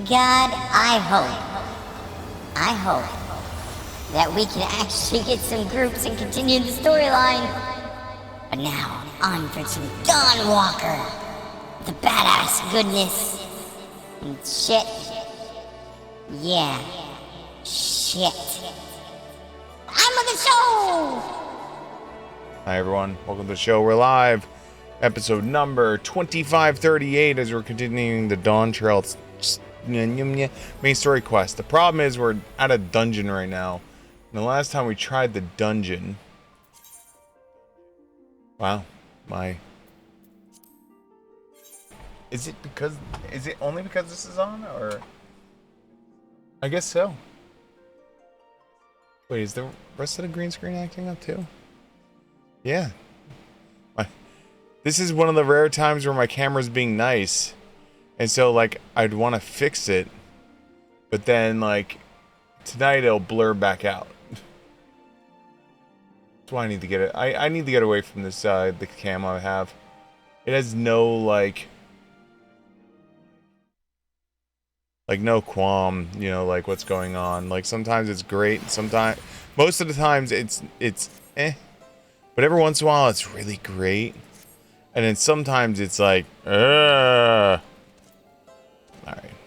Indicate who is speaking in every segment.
Speaker 1: God, I hope that we can actually get some groups and continue the storyline. But now, on for some Dawn Walker. The badass goodness. And shit. Yeah. Shit. I'm on the show!
Speaker 2: Hi everyone, welcome to the show. We're live. Episode number 2538 as we're continuing the Dawntrail main story quest. The problem is we're at a dungeon right now. And the last time we tried the dungeon... Wow, my... Is it only because this is on, or... I guess so. Wait, is the rest of the green screen acting up too? Yeah. This is one of the rare times where my camera's being nice. And so, like, I'd want to fix it. But then, like, tonight it'll blur back out. That's why I need to get it. I need to get away from this, the cam I have. It has no, like, no qualm, you know, like, what's going on. Like, sometimes it's great. Sometimes, most of the times it's eh. But every once in a while it's really great. And then sometimes it's like, Alright,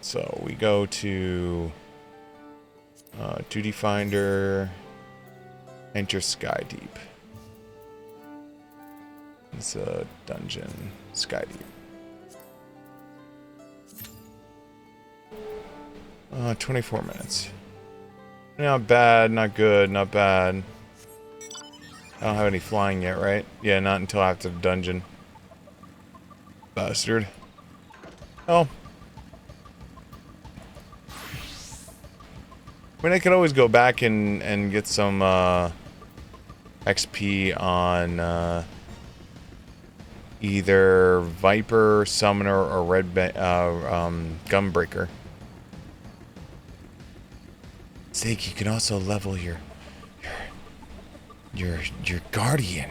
Speaker 2: so we go to 2D Finder, enter Sky Deep. It's a dungeon, Sky Deep. 24 minutes. Not bad, not good, not bad. I don't have any flying yet, right? Yeah, not until after the dungeon. Bastard. Oh. I mean, I could always go back and get some XP on either Viper, Summoner, or Gunbreaker. Zeke, you can also level your Guardian,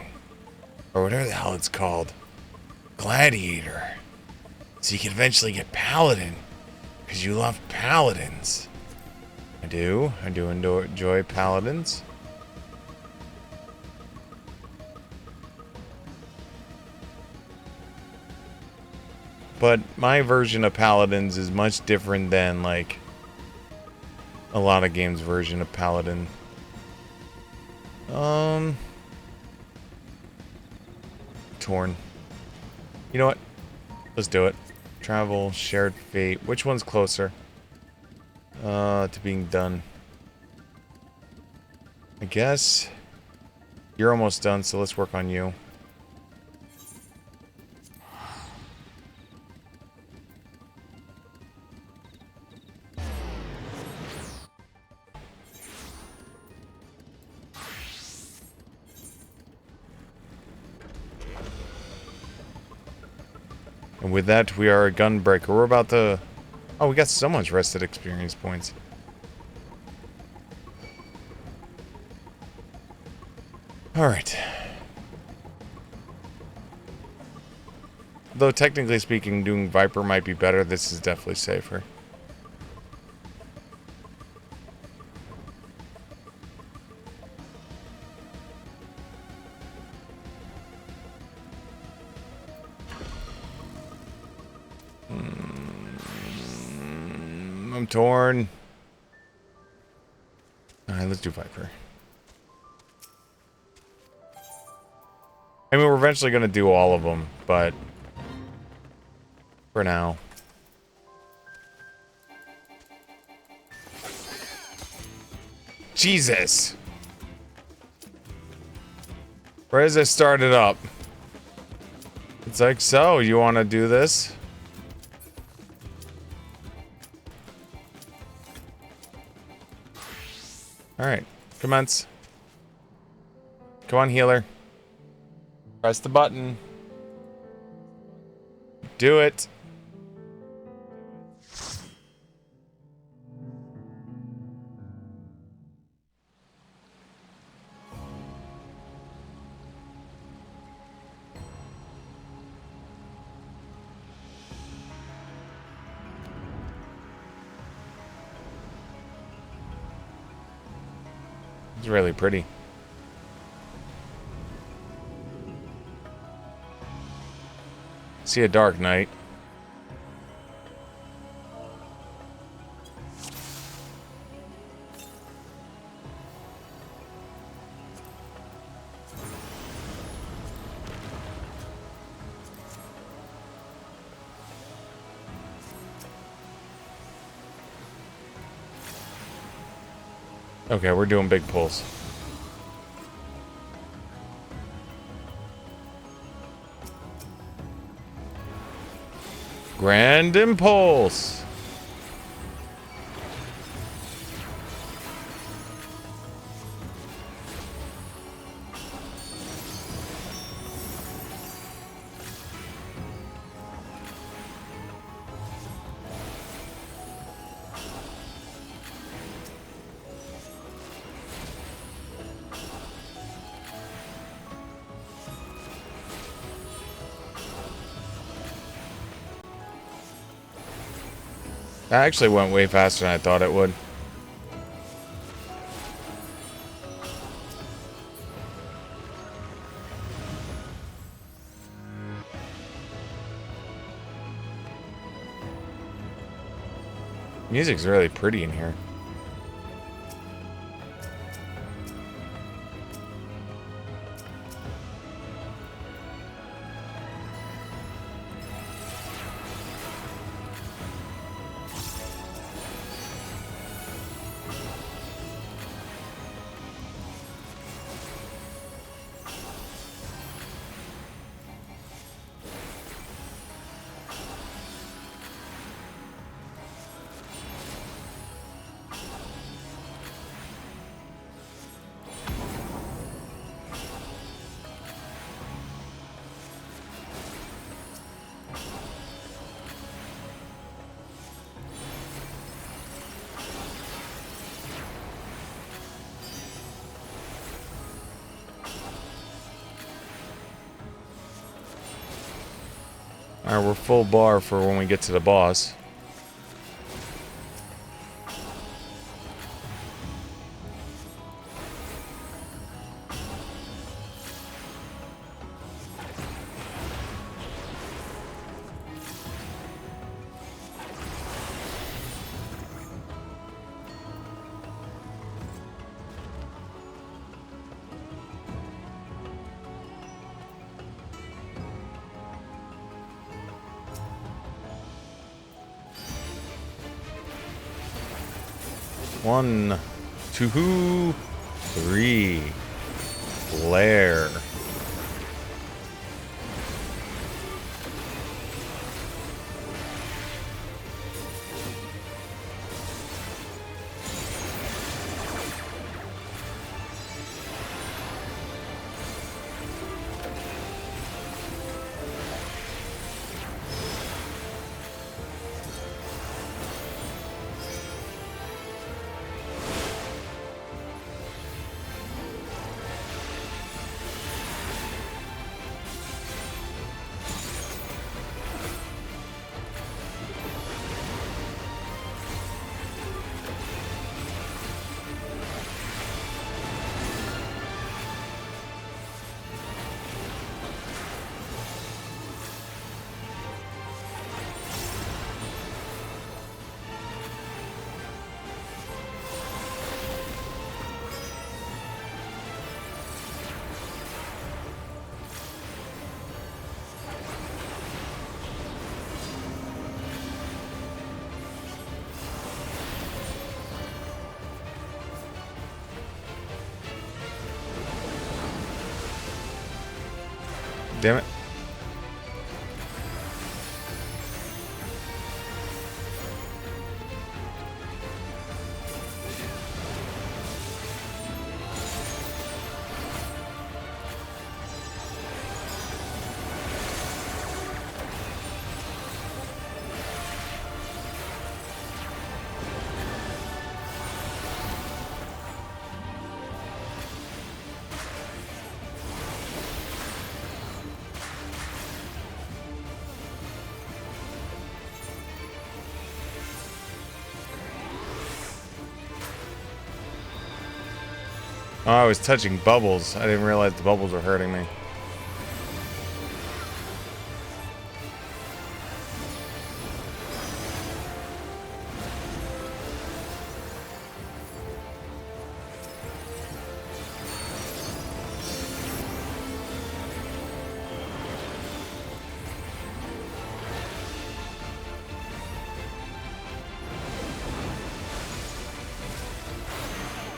Speaker 2: or whatever the hell it's called. Gladiator, so you can eventually get Paladin, because you love Paladins. I do enjoy Paladins. But my version of Paladins is much different than, like, a lot of games' version of Paladin. Torn. You know what? Let's do it. Travel, shared fate. Which one's closer to being done? I guess you're almost done, so let's work on you. And with that, we are a Gunbreaker. We're about to... Oh, we got so much rested experience points. Alright. Though technically speaking, doing Viper might be better, this is definitely safer. I'm torn. Alright, let's do Viper. I mean, we're eventually going to do all of them, but for now. Jesus! Where does it start it up? It's like, so, you want to do this? Alright, commence. Come on, healer. Press the button. Do it. It's really pretty. See a dark night. Okay, we're doing big pulls. Grand Impulse. That actually went way faster than I thought it would. Music's really pretty in here. Alright, we're full bar for when we get to the boss. One, two, three. Flare. Damn it. Oh, I was touching bubbles. I didn't realize the bubbles were hurting me.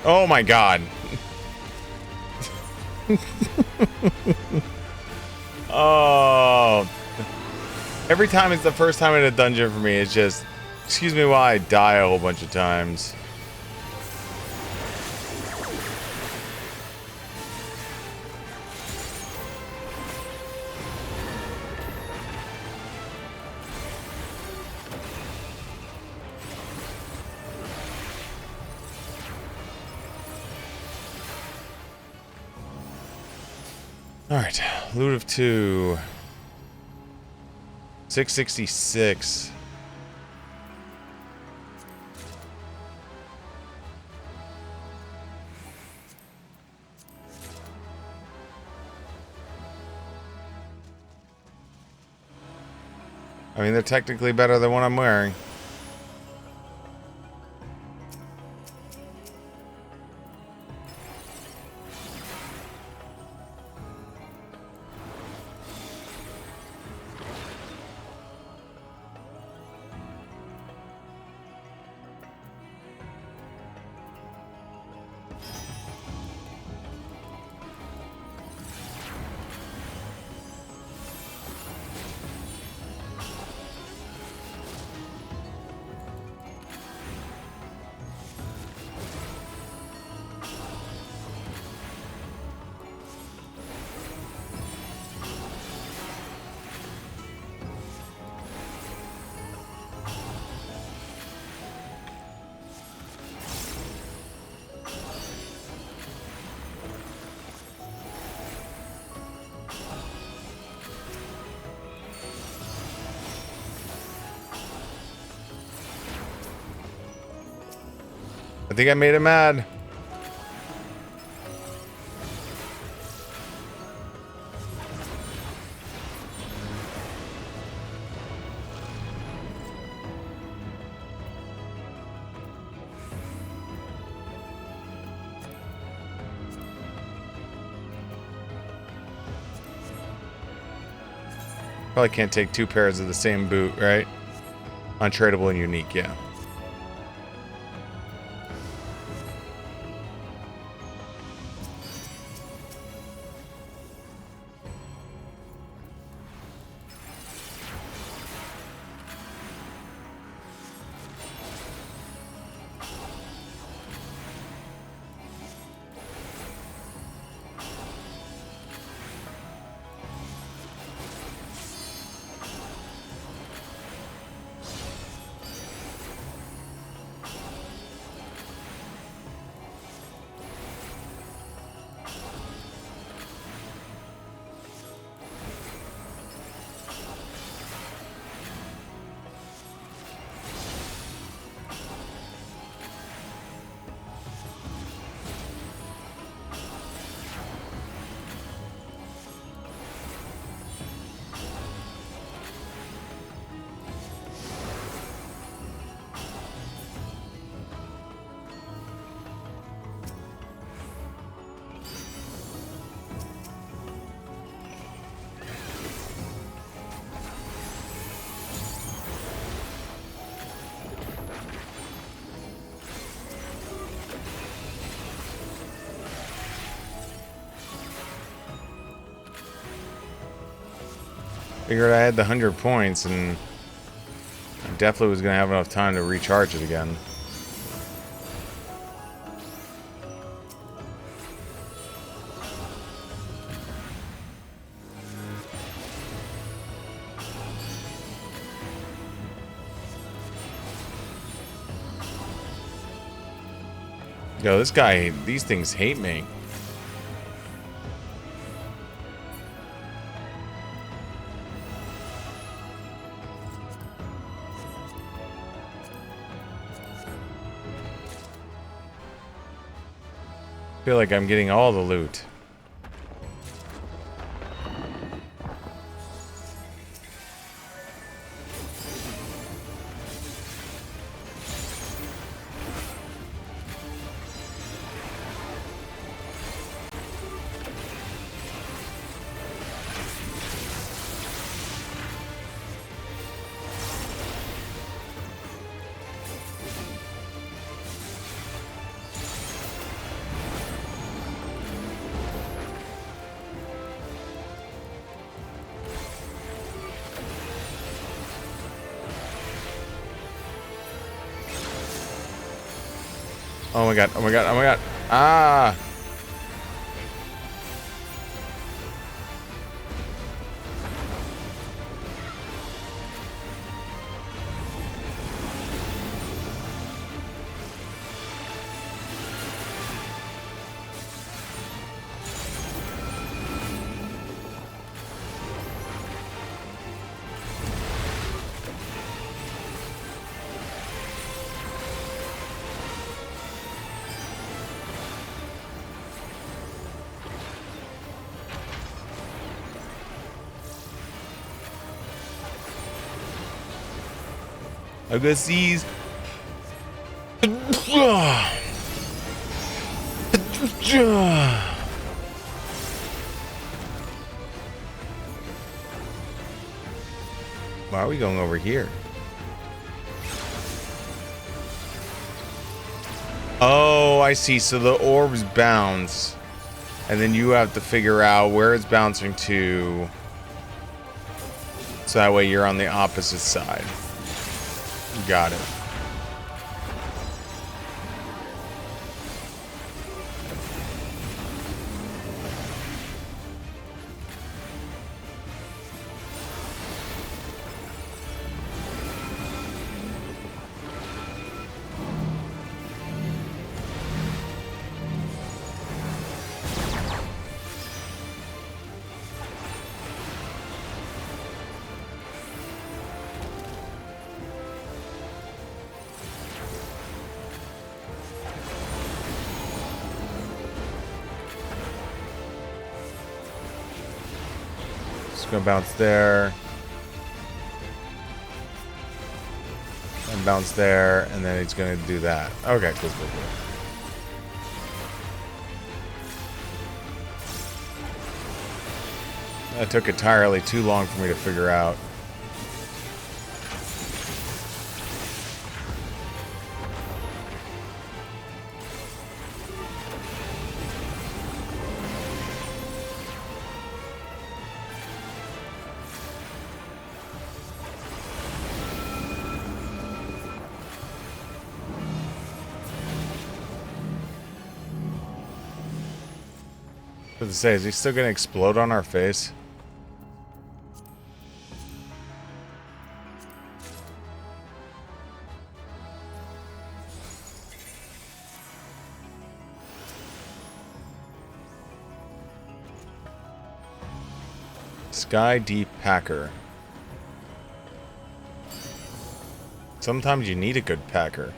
Speaker 2: Oh my god. Oh. Every time it's the first time in a dungeon for me, it's just, excuse me while I die a whole bunch of times. Alright, loot of 2. 666. I mean, they're technically better than what I'm wearing. I think I made him mad. Probably can't take 2 pairs of the same boot, right? Untradeable and unique, yeah. Figured I had the 100 points and I definitely was going to have enough time to recharge it again. Yo, this guy, these things hate me. feel like I'm getting all the loot. Oh my god, oh my god, oh my god. Ah! I got these. Why are we going over here? Oh, I see. So the orbs bounce, and then you have to figure out where it's bouncing to, so that way you're on the opposite side. Got it. Gonna bounce there and bounce there, and then it's gonna do that. Okay, cool, cool, cool. That took entirely too long for me to figure out. What to say, is he still gonna explode on our face? Sky Deep Packer. Sometimes you need a good packer.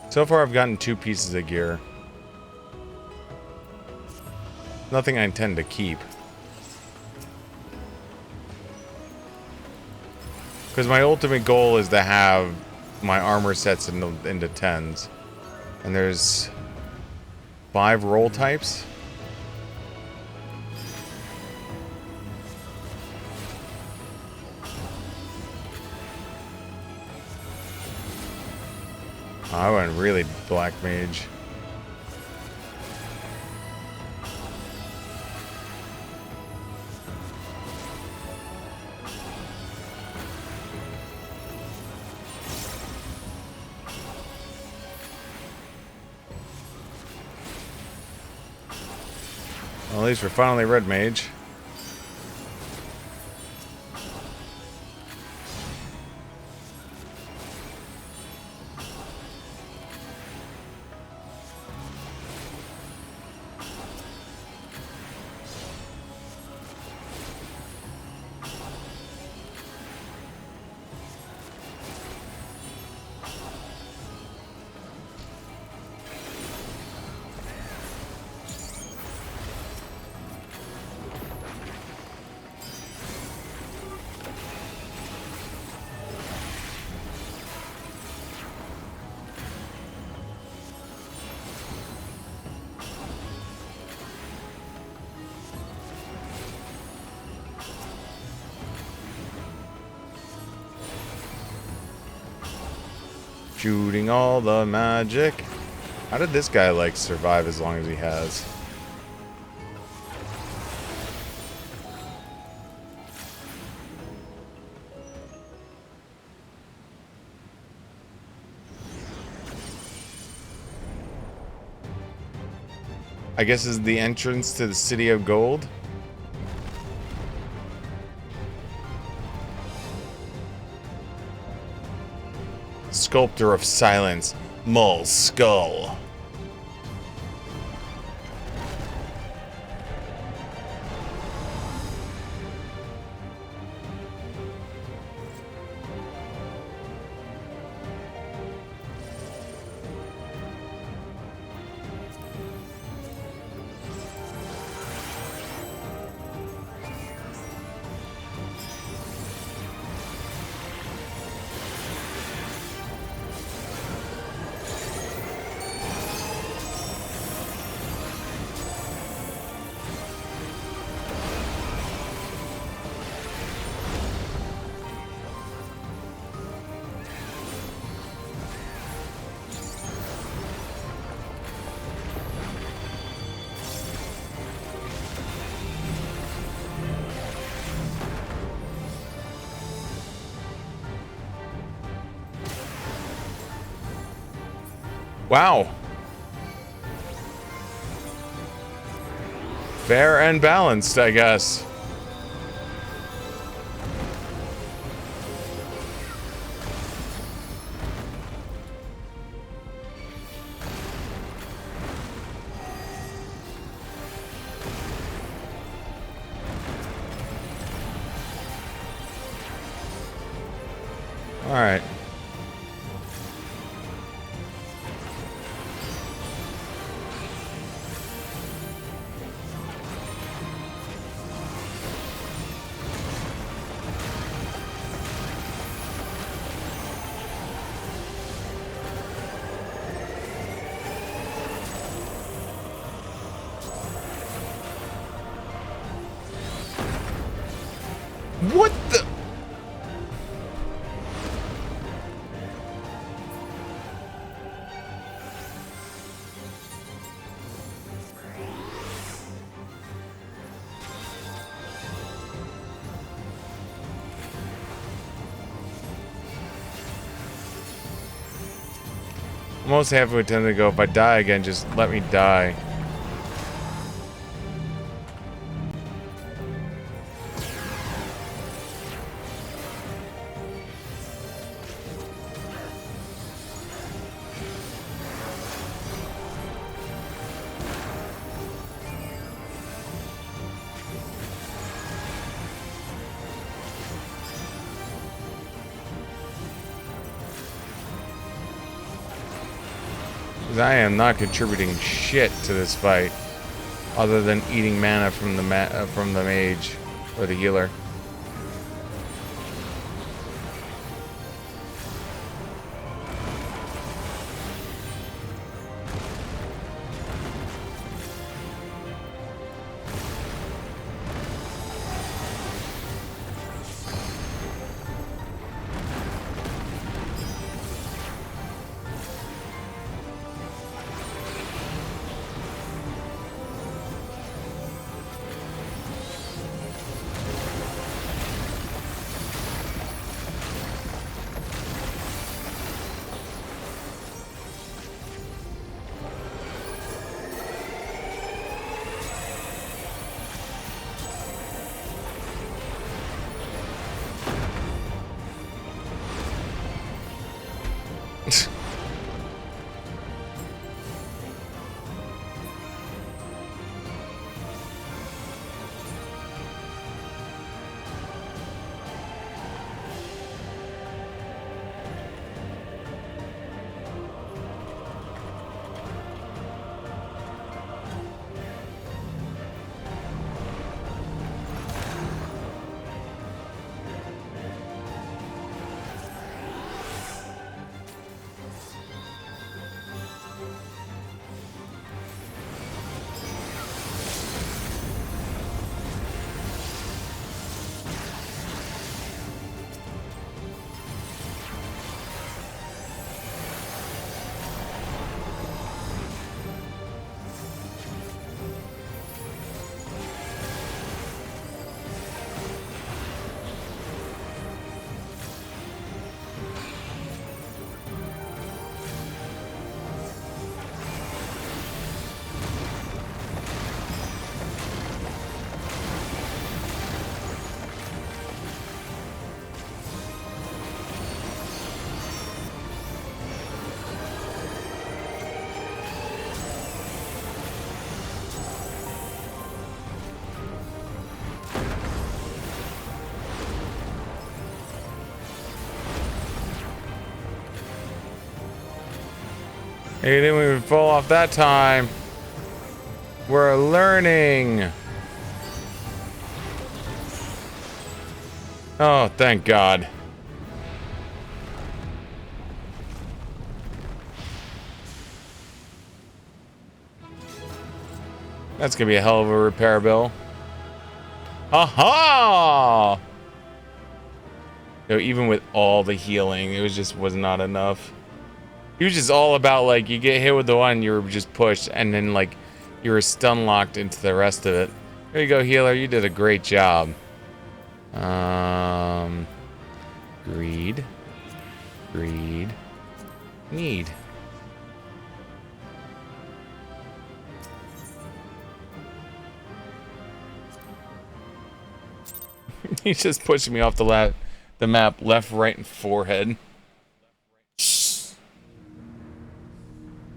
Speaker 2: So far I've gotten 2 pieces of gear. Nothing I intend to keep. Because my ultimate goal is to have my armor sets into 10s. And there's 5 roll types. I went really black mage. Well, at least we're finally red mage. Shooting all the magic. How did this guy, like, survive as long as he has? I guess this is the entrance to the City of Gold. Sculptor of Silence, Mull's Skull. Wow. Fair and balanced, I guess. All right. What the? I'm almost halfway tempted to go, if I die again, just let me die. I am not contributing shit to this fight, other than eating mana from the mage or the healer. Hey, didn't even fall off that time. We're learning. Oh, thank God. That's gonna be a hell of a repair bill. Aha! No, even with all the healing, it was not enough. He was just all about, like, you get hit with the one, you were just pushed, and then, like, you were stun locked into the rest of it. There you go, healer. You did a great job. Greed. Greed. Need. He's just pushing me off the map, left, right, and forehead.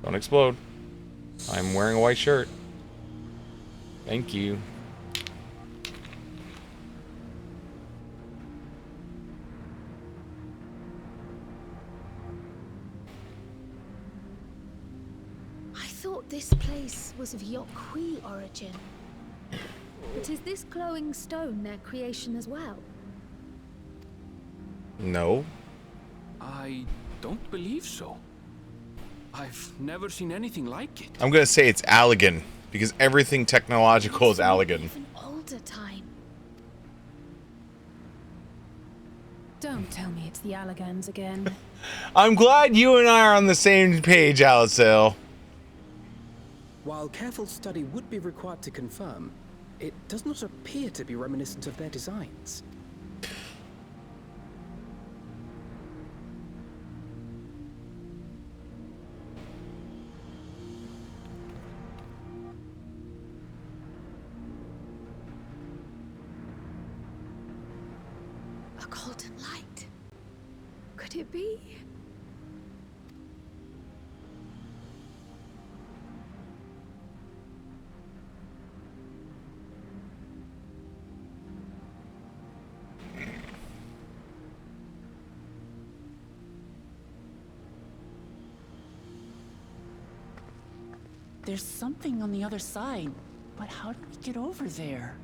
Speaker 2: Don't explode. I'm wearing a white shirt. Thank you.
Speaker 3: I thought this place was of Yokwi origin. But is this glowing stone their creation as well?
Speaker 2: No.
Speaker 4: I don't believe so. I've never seen anything like it.
Speaker 2: I'm gonna say it's Allegan, because everything technological is Allegan.
Speaker 3: Even older time.
Speaker 5: Don't tell me it's the Allegans again.
Speaker 2: I'm glad you and I are on the same page, Alicel.
Speaker 6: While careful study would be required to confirm, it does not appear to be reminiscent of their designs.
Speaker 3: A golden light. Could it be?
Speaker 7: There's something on the other side, but how do we get over there?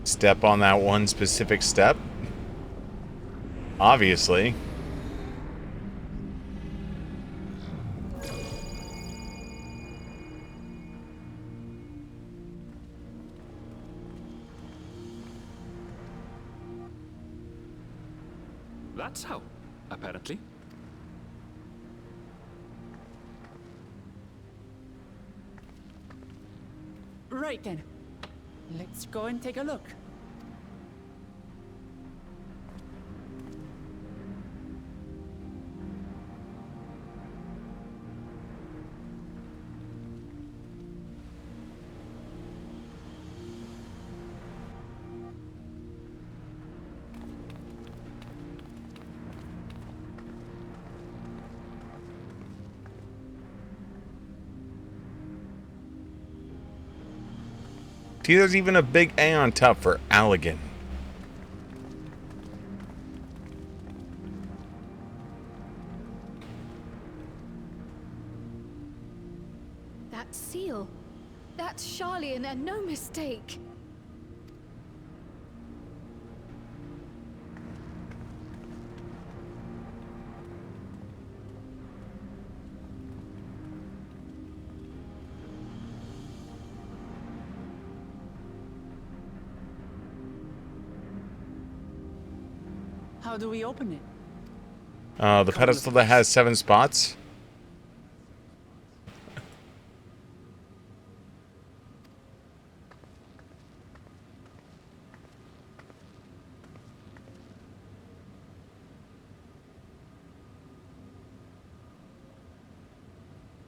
Speaker 2: Step on that one specific step. Obviously.
Speaker 4: That's how, apparently.
Speaker 7: Right then. Let's go and take a look.
Speaker 2: See, there's even a big A on top for Allegan.
Speaker 3: That seal. That's Charlian and no mistake.
Speaker 7: How do we open it?
Speaker 2: The pedestal that has 7 spots.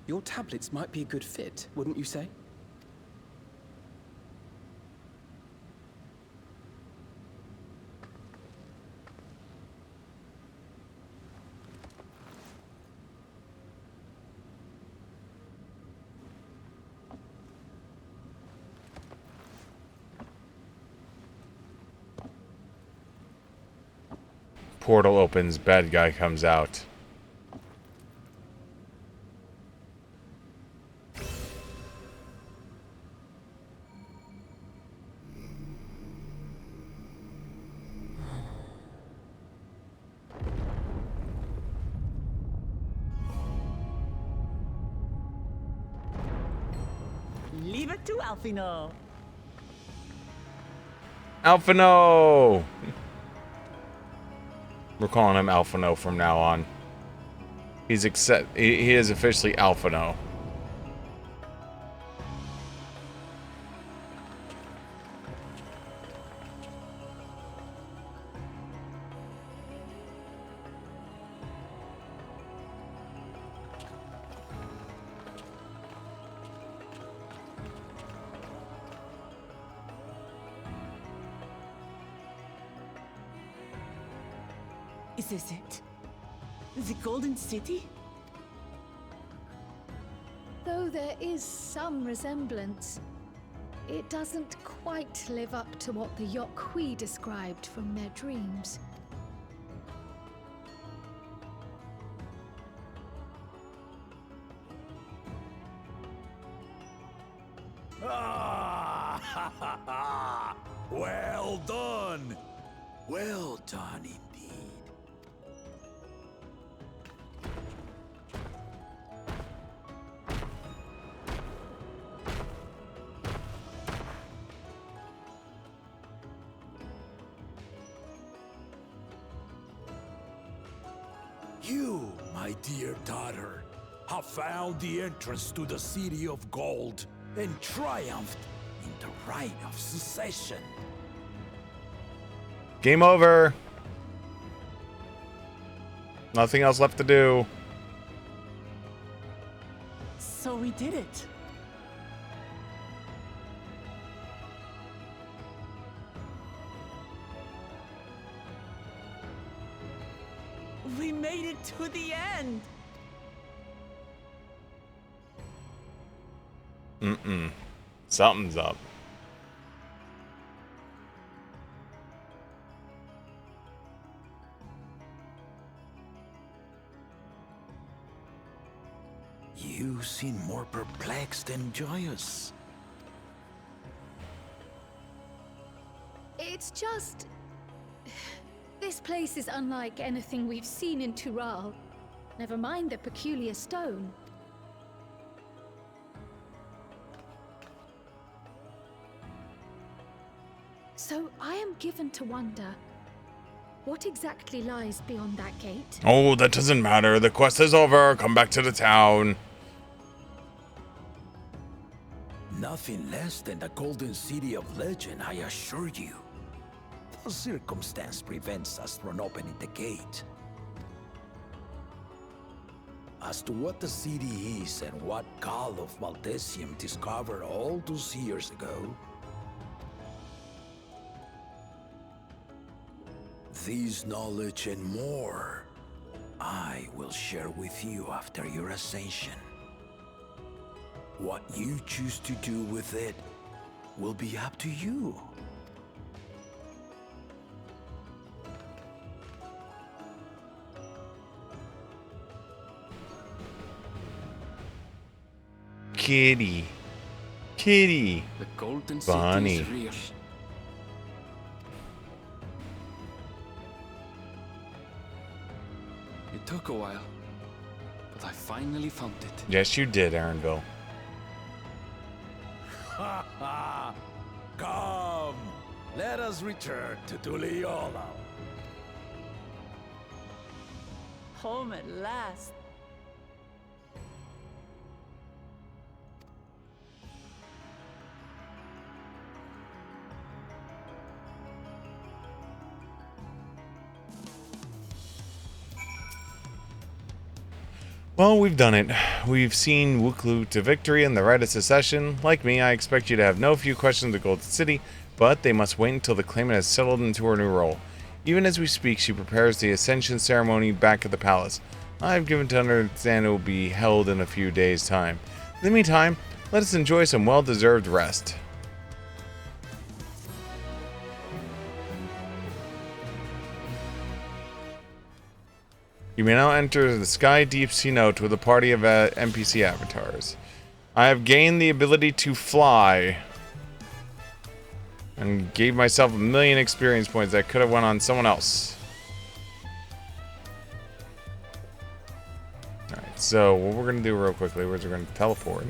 Speaker 6: Your tablets might be a good fit, wouldn't you say?
Speaker 2: Portal opens, bad guy comes out.
Speaker 7: Leave it to Alfino.
Speaker 2: Alphino! We're calling him Alphino from now on. He is officially Alphino.
Speaker 7: Is this it? The Golden City?
Speaker 3: Though there is some resemblance, it doesn't quite live up to what the Yokwi described from their dreams.
Speaker 8: Well done! Well done indeed. You, my dear daughter, have found the entrance to the City of Gold and triumphed in the right of succession.
Speaker 2: Game over. Nothing else left to do.
Speaker 7: So we did it. We made it to the end.
Speaker 2: Something's up.
Speaker 8: You seem more perplexed than joyous.
Speaker 3: It's just... This place is unlike anything we've seen in Tural. Never mind the peculiar stone. So I am given to wonder, what exactly lies beyond that gate?
Speaker 2: Oh, that doesn't matter. The quest is over. Come back to the town.
Speaker 8: Nothing less than the Golden City of Legend, I assure you. No circumstance prevents us from opening the gate. As to what the city is and what Gall of Valdesium discovered all those years ago, this knowledge and more, I will share with you after your ascension. What you choose to do with it will be up to you.
Speaker 2: Kitty. Kitty.
Speaker 4: The Golden
Speaker 2: Bunny.
Speaker 4: City is real. It took a while, but I finally found it.
Speaker 2: Yes, you did, Aaronville.
Speaker 8: Ha ha! Come, let us return to Tuliola.
Speaker 7: Home at last.
Speaker 2: Well, we've done it. We've seen Wuklu to victory and the right of secession. Like me, I expect you to have no few questions of the Golden City, but they must wait until the claimant has settled into her new role. Even as we speak, she prepares the ascension ceremony back at the palace. I've given to understand it will be held in a few days' time. In the meantime, let us enjoy some well-deserved rest. You may now enter the Sky Deep Sea Note with a party of NPC avatars. I have gained the ability to fly. And gave myself 1,000,000 experience points that could have went on someone else. Alright, so what we're going to do real quickly is we're going to teleport.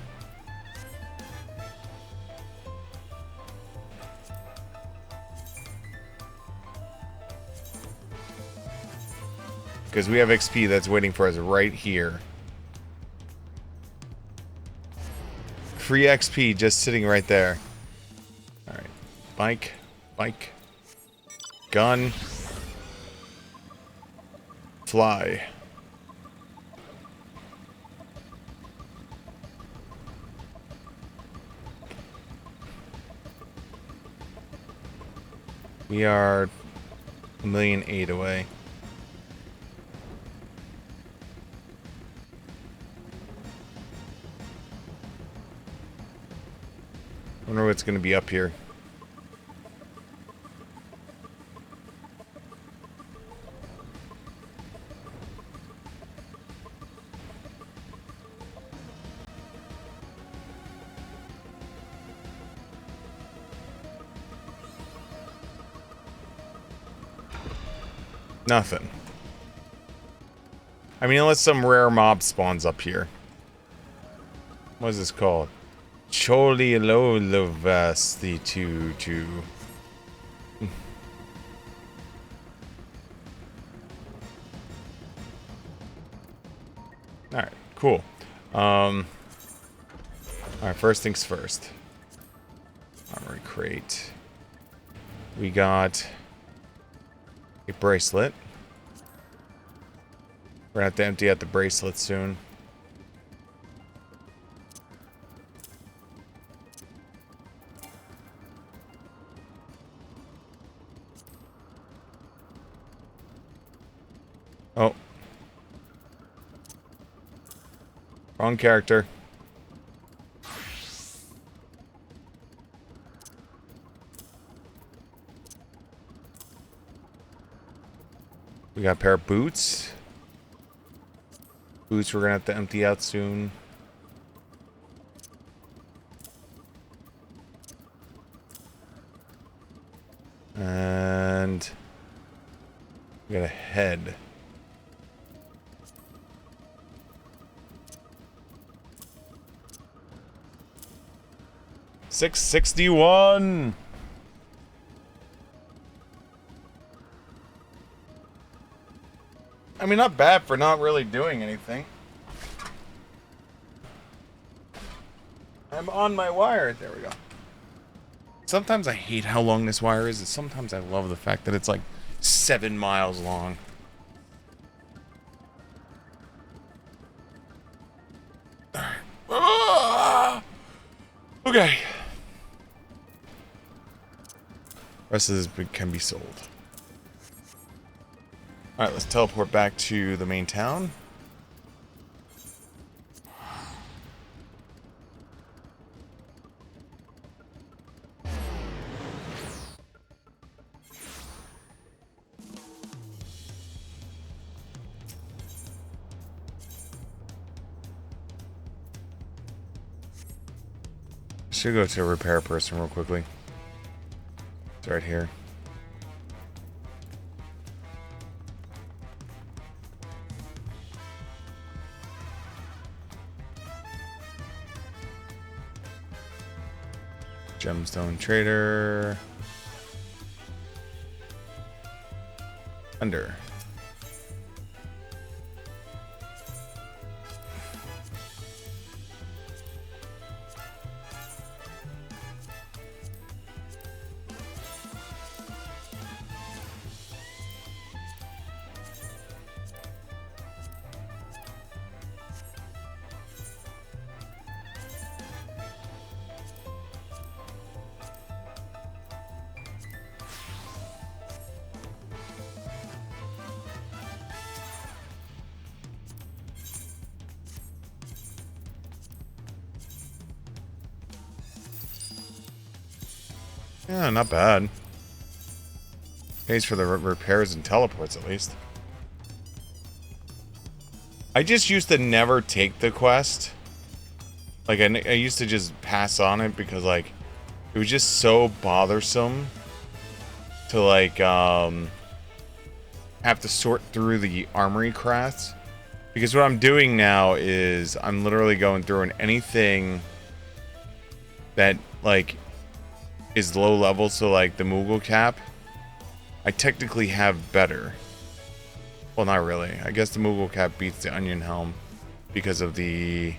Speaker 2: Because we have XP that's waiting for us right here. Free XP just sitting right there. Alright. Bike. Bike. Gun. Fly. We are 1,000,008 away. I wonder what's going to be up here. Nothing. I mean, unless some rare mob spawns up here. What is this called? Cholilolovasti-2. Alright, cool. Alright, first things first. Armory crate. We got a bracelet. We're gonna have to empty out the bracelet soon. Oh. Wrong character. We got a pair of boots. Boots we're gonna have to empty out soon. And we got a head. 661. I mean, not bad for not really doing anything. I'm on my wire. There we go. Sometimes I hate how long this wire is, and sometimes I love the fact that it's like 7 miles long. Ah! Okay. Rest of this can be sold. Alright, let's teleport back to the main town. Should go to a repair person real quickly. It's right here. Gemstone trader. Under. Yeah, not bad. Pays for the repairs and teleports, at least. I just used to never take the quest. Like, I used to just pass on it because, like, it was just so bothersome to, like, have to sort through the armory crafts. Because what I'm doing now is I'm literally going through, and anything that, like, is low level, so, like, the Moogle cap, I technically have better. Well, not really. I guess the Moogle cap beats the Onion Helm because of the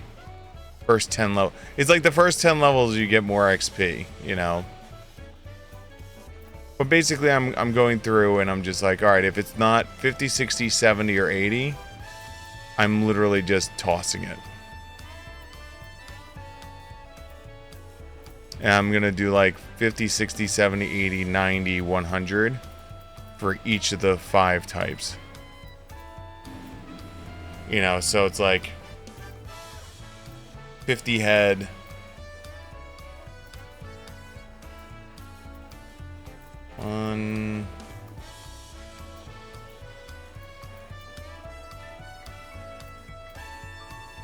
Speaker 2: first 10 level. It's like the first 10 levels you get more XP, you know. But basically I'm going through and I'm just like, all right, if it's not 50, 60, 70 or 80, I'm literally just tossing it. And I'm going to do like 50, 60, 70, 80, 90, 100 for each of the 5 types. You know, so it's like 50 head. One.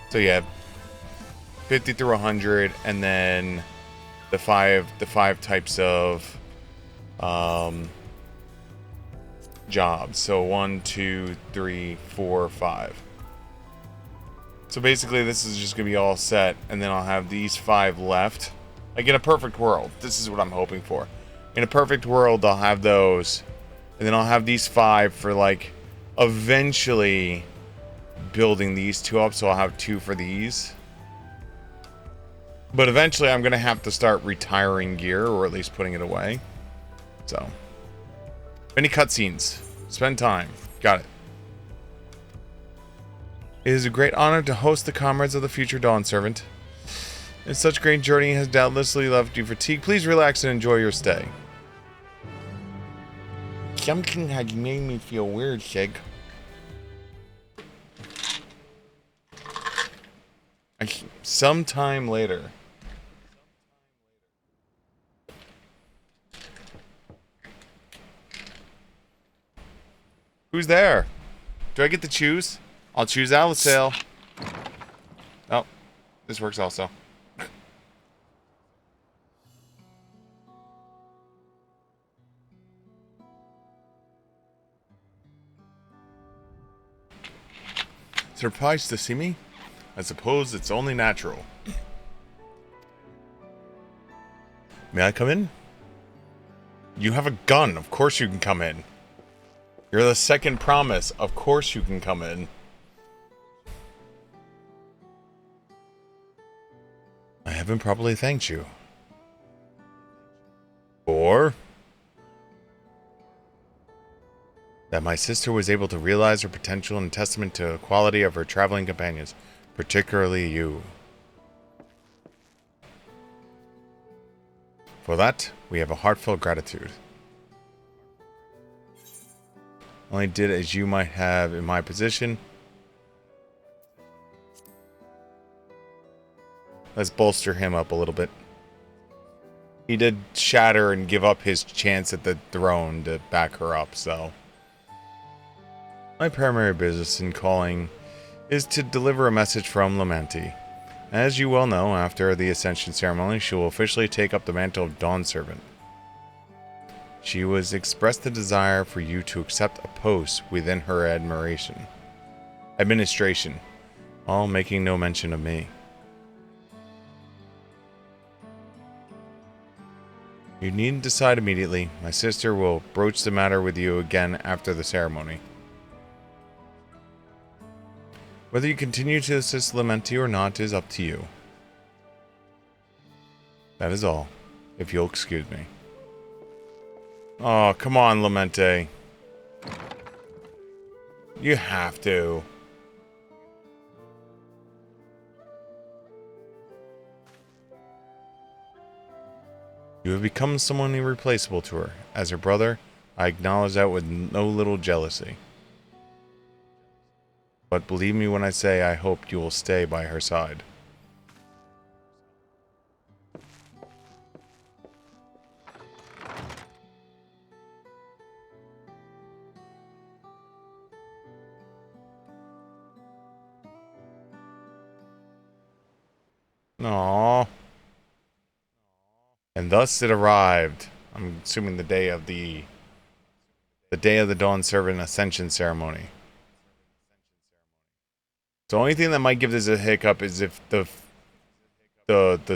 Speaker 2: So yeah, 50 through 100, and then the five types of jobs. So 1, 2, 3, 4, 5. So basically this is just gonna be all set, and then I'll have these 5 left. Like in a perfect world, this is what I'm hoping for. In a perfect world, I'll have those, and then I'll have these 5 for, like, eventually building these 2 up, so I'll have 2 for these. But eventually I'm gonna have to start retiring gear, or at least putting it away. So, any cutscenes, spend time, got it. It is a great honor to host the comrades of the future Dawn Servant. And such great journey has doubtlessly left you fatigued. Please relax and enjoy your stay. Something has made me feel weird, Sig. Sometime later. Who's there? Do I get to choose? I'll choose Alisail. Oh, this works also. Surprised to see me? I suppose it's only natural. May I come in? You have a gun. Of course you can come in. You're the second promise. Of course you can come in. I haven't properly thanked you. Or that my sister was able to realize her potential and testament to the quality of her traveling companions, particularly you. For that, we have a heartfelt gratitude. Only did as you might have in my position. Let's bolster him up a little bit. He did shatter and give up his chance at the throne to back her up, so. My primary business in calling is to deliver a message from Lamenti. As you well know, after the Ascension ceremony, she will officially take up the mantle of Dawn Servant. She was expressed the desire for you to accept a post within her administration, all making no mention of me. You needn't decide immediately. My sister will broach the matter with you again after the ceremony. Whether you continue to assist Lamenti or not is up to you. That is all, if you'll excuse me. Oh, come on, Lamenti. You have to. You have become someone irreplaceable to her. As her brother, I acknowledge that with no little jealousy. But believe me when I say I hope you will stay by her side. Aww. And thus it arrived. I'm assuming the day of the Dawn Servant Ascension ceremony. The only thing that might give this a hiccup is if the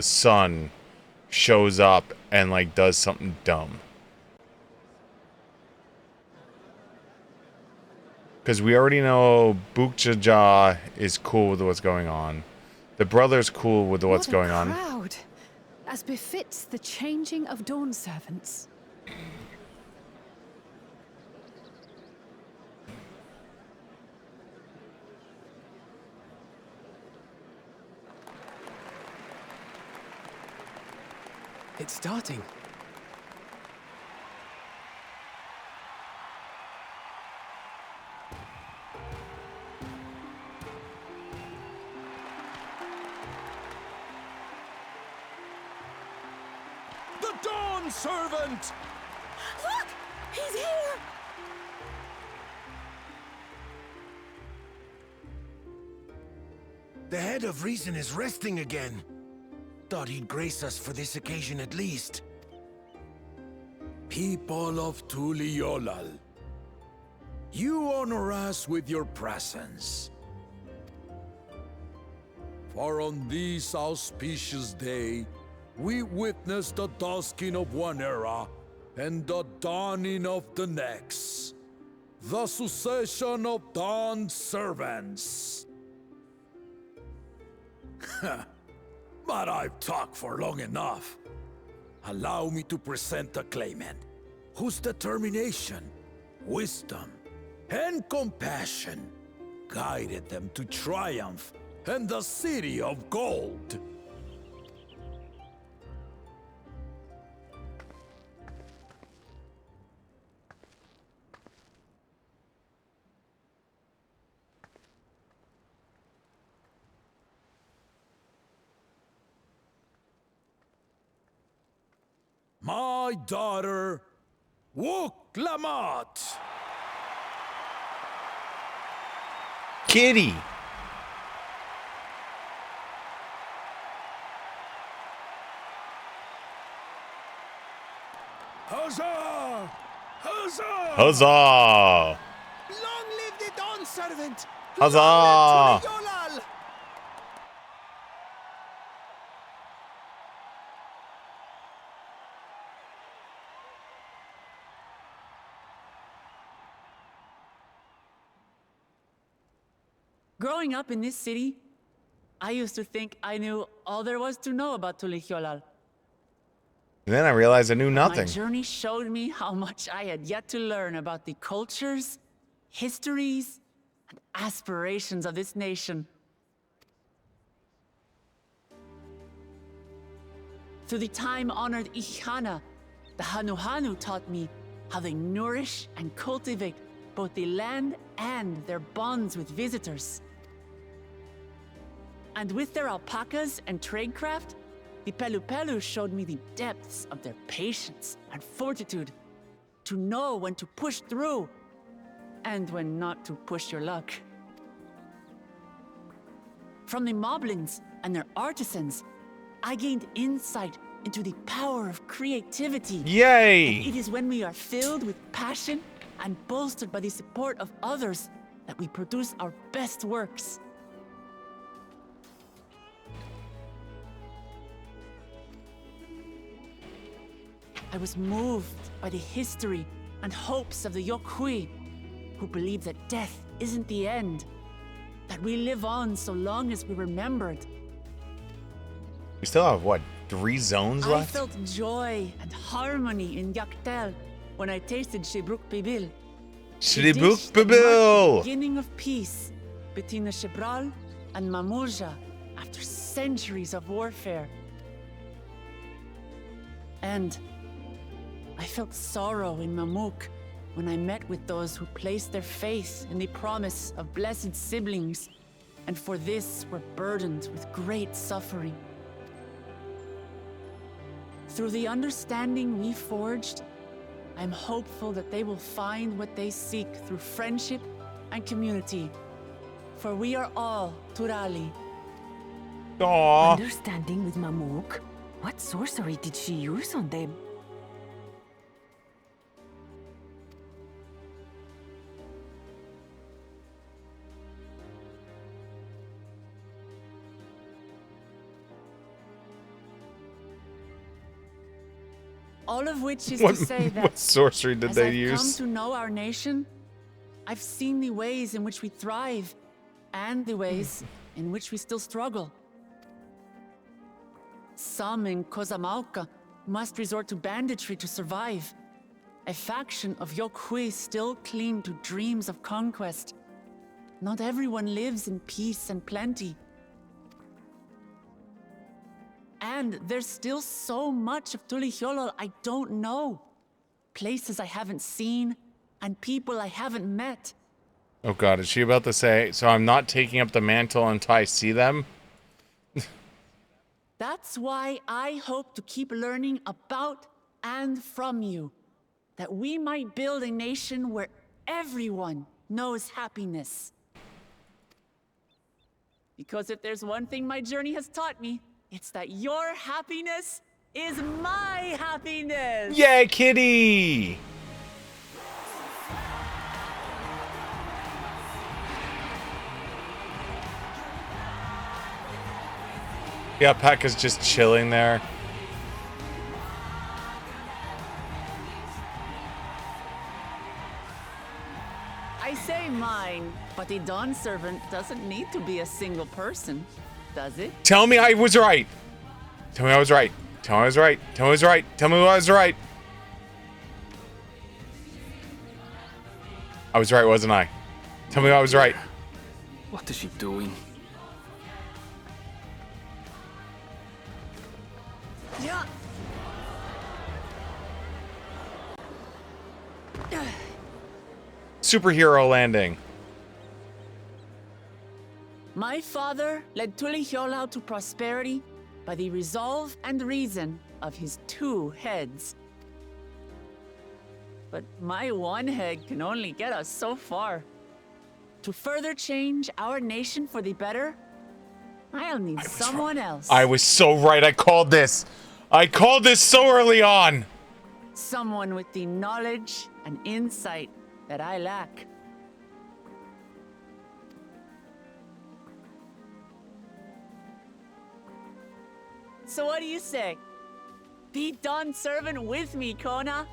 Speaker 2: sun shows up and like does something dumb. Because we already know Bukjaja is cool with what's going on. The brother's cool with what's going on.
Speaker 5: Crowd, as befits the changing of Dawn servants.
Speaker 6: It's starting.
Speaker 8: The Dawn Servant!
Speaker 5: Look! He's here!
Speaker 9: The head of reason is resting again. Thought he'd grace us for this occasion at least.
Speaker 8: People of Tuliolal, you honor us with your presence. For on this auspicious day, we witness the dusking of one era and the dawning of the next. The succession of Dawn servants. But I've talked for long enough. Allow me to present the claimant, whose determination, wisdom, and compassion guided them to triumph and the City of Gold. My daughter, Wuklamat.
Speaker 2: Kitty.
Speaker 8: Huzzah! Huzzah!
Speaker 2: Huzzah!
Speaker 9: Long live the Dawn Servant!
Speaker 2: Huzzah!
Speaker 9: Long live Tuliolal!
Speaker 7: Growing up in this city, I used to think I knew all there was to know about Tuliolal.
Speaker 2: And then I realized I knew
Speaker 7: My
Speaker 2: nothing.
Speaker 7: journey showed me how much I had yet to learn about the cultures, histories, and aspirations of this nation. Through the time-honored Ihana, the Hanuhanu taught me how they nourish and cultivate both the land and their bonds with visitors. And with their alpacas and tradecraft, the Pelupelu showed me the depths of their patience and fortitude, to know when to push through and when not to push your luck. From the Moblins and their artisans, I gained insight into the power of creativity.
Speaker 2: Yay!
Speaker 7: It is when we are filled with passion and bolstered by the support of others that we produce our best works. I was moved by the history and hopes of the Yokhui, who believe that death isn't the end, that we live on so long as we're remembered.
Speaker 2: We still have, what, 3 zones
Speaker 7: I
Speaker 2: left?
Speaker 7: felt joy and harmony in Yaktel when I tasted Shebruk Pibil.
Speaker 2: Shribuk
Speaker 7: The
Speaker 2: Bibil!
Speaker 7: beginning of peace between the Shebral and Mamurja after centuries of warfare. And I felt sorrow in Mamuk when I met with those who placed their faith in the promise of blessed siblings, and for this were burdened with great suffering. Through the understanding we forged, I'm hopeful that they will find what they seek through friendship and community, for we are all Turali.
Speaker 2: Aww.
Speaker 7: Understanding with Mamuk? What sorcery did she use on them? All of which is to say that
Speaker 2: What sorcery did
Speaker 7: as
Speaker 2: they
Speaker 7: I've
Speaker 2: use?
Speaker 7: come to know our nation, I've seen the ways in which we thrive and the ways in which we still struggle. Some in Kozamauka must resort to banditry to survive. A faction of Yokhui still cling to dreams of conquest. Not everyone lives in peace and plenty. And there's still so much of Tulihyolol I don't know. Places I haven't seen, and people I haven't met.
Speaker 2: Oh god, is she about to say, so I'm not taking up the mantle until I see them?
Speaker 7: That's why I hope to keep learning about and from you. That we might build a nation where everyone knows happiness. Because if there's one thing my journey has taught me, it's that your happiness is my happiness!
Speaker 2: Yeah, kitty! Yeah, Pekka's just chilling there.
Speaker 7: I say mine, but a Dawn servant doesn't need to be a single person, does it?
Speaker 2: Tell me I was right. Tell me I was right. Tell me I was right. Tell me I was right. Tell me I was right. I was right, wasn't I? Tell me I was right.
Speaker 4: What is she doing?
Speaker 7: Yeah.
Speaker 2: Superhero landing.
Speaker 7: My father led Tulihyolol to prosperity by the resolve and reason of his 2 heads. But my 1 head can only get us so far. To further change our nation for the better, I'll need someone else.
Speaker 2: I was so right. I called this. I called this so early on.
Speaker 7: Someone with the knowledge and insight that I lack. So what do you say? Be Dawn servant with me, Kona.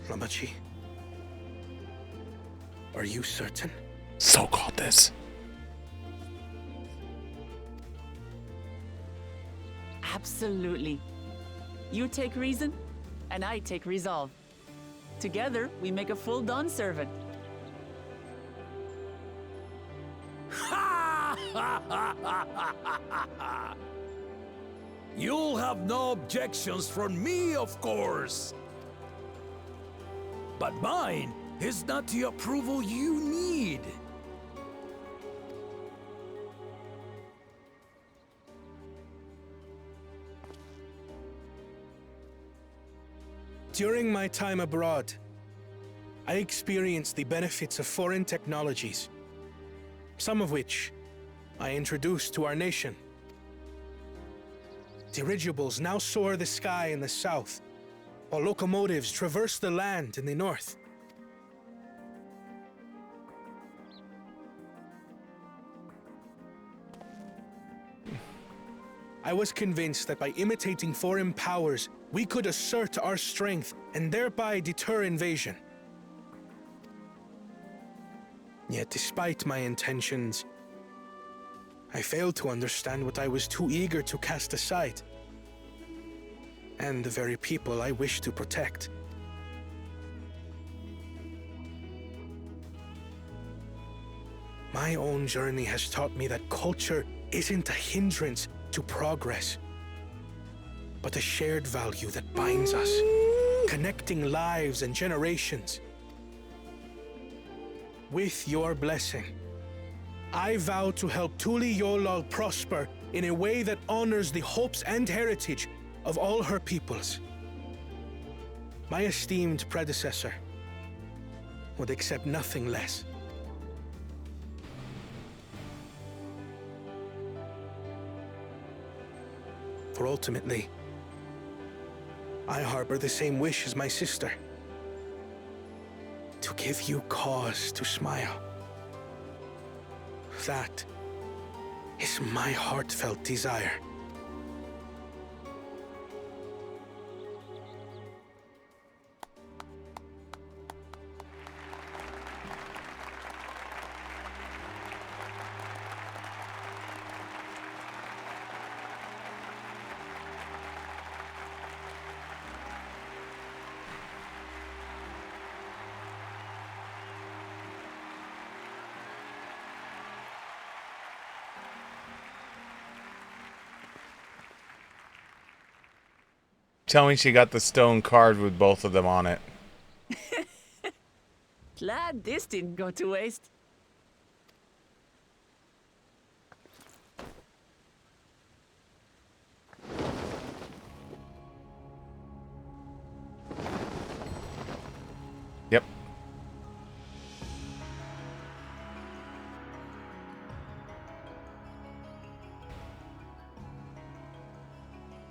Speaker 6: Ramachi, are you certain?
Speaker 2: So called this.
Speaker 7: Absolutely. You take reason, and I take resolve. Together, we make a full Dawn servant.
Speaker 8: You'll have no objections from me, of course. But mine is not the approval you need.
Speaker 10: During my time abroad, I experienced the benefits of foreign technologies, some of which I introduced to our nation. Dirigibles now soar the sky in the south, while locomotives traverse the land in the north. I was convinced that by imitating foreign powers, we could assert our strength and thereby deter invasion. Yet despite my intentions, I failed to understand what I was too eager to cast aside, and the very people I wish to protect. My own journey has taught me that culture isn't a hindrance to progress, but a shared value that binds us, connecting lives and generations. With your blessing, I vow to help Tuli Yolal prosper in a way that honors the hopes and heritage of all her peoples. My esteemed predecessor would accept nothing less. For ultimately, I harbor the same wish as my sister. To give you cause to smile. That is my heartfelt desire.
Speaker 2: Tell me she got the stone carved with both of them on it.
Speaker 7: Glad this didn't go to waste.
Speaker 2: Yep.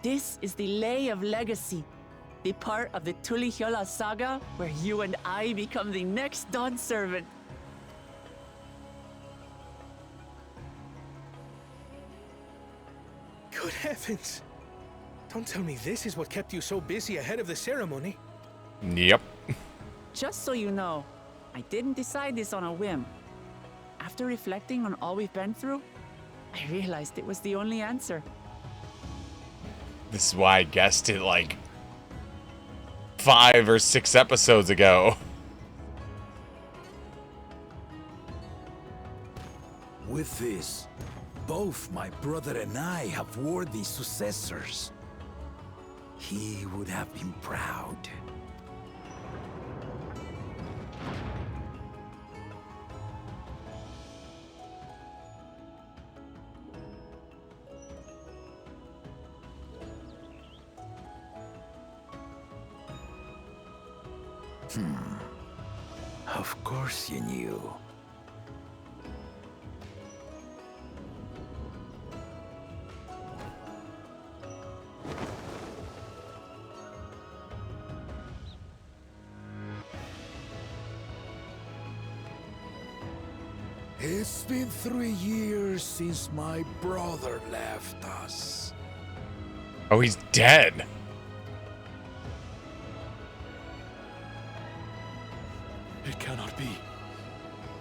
Speaker 7: This is the Lay of Legacy, the part of the Tulihyola saga where you and I become the next Dawn servant.
Speaker 10: Good heavens! Don't tell me this is what kept you so busy ahead of the ceremony.
Speaker 2: Yep.
Speaker 7: Just so you know, I didn't decide this on a whim. After reflecting on all we've been through, I realized it was the only answer.
Speaker 2: This is why I guessed it like 5 or 6 episodes ago.
Speaker 8: With this, both my brother and I have worthy successors. He would have been proud. Of course you knew. It's been 3 years since my brother left us.
Speaker 2: Oh, he's dead.
Speaker 4: It cannot be.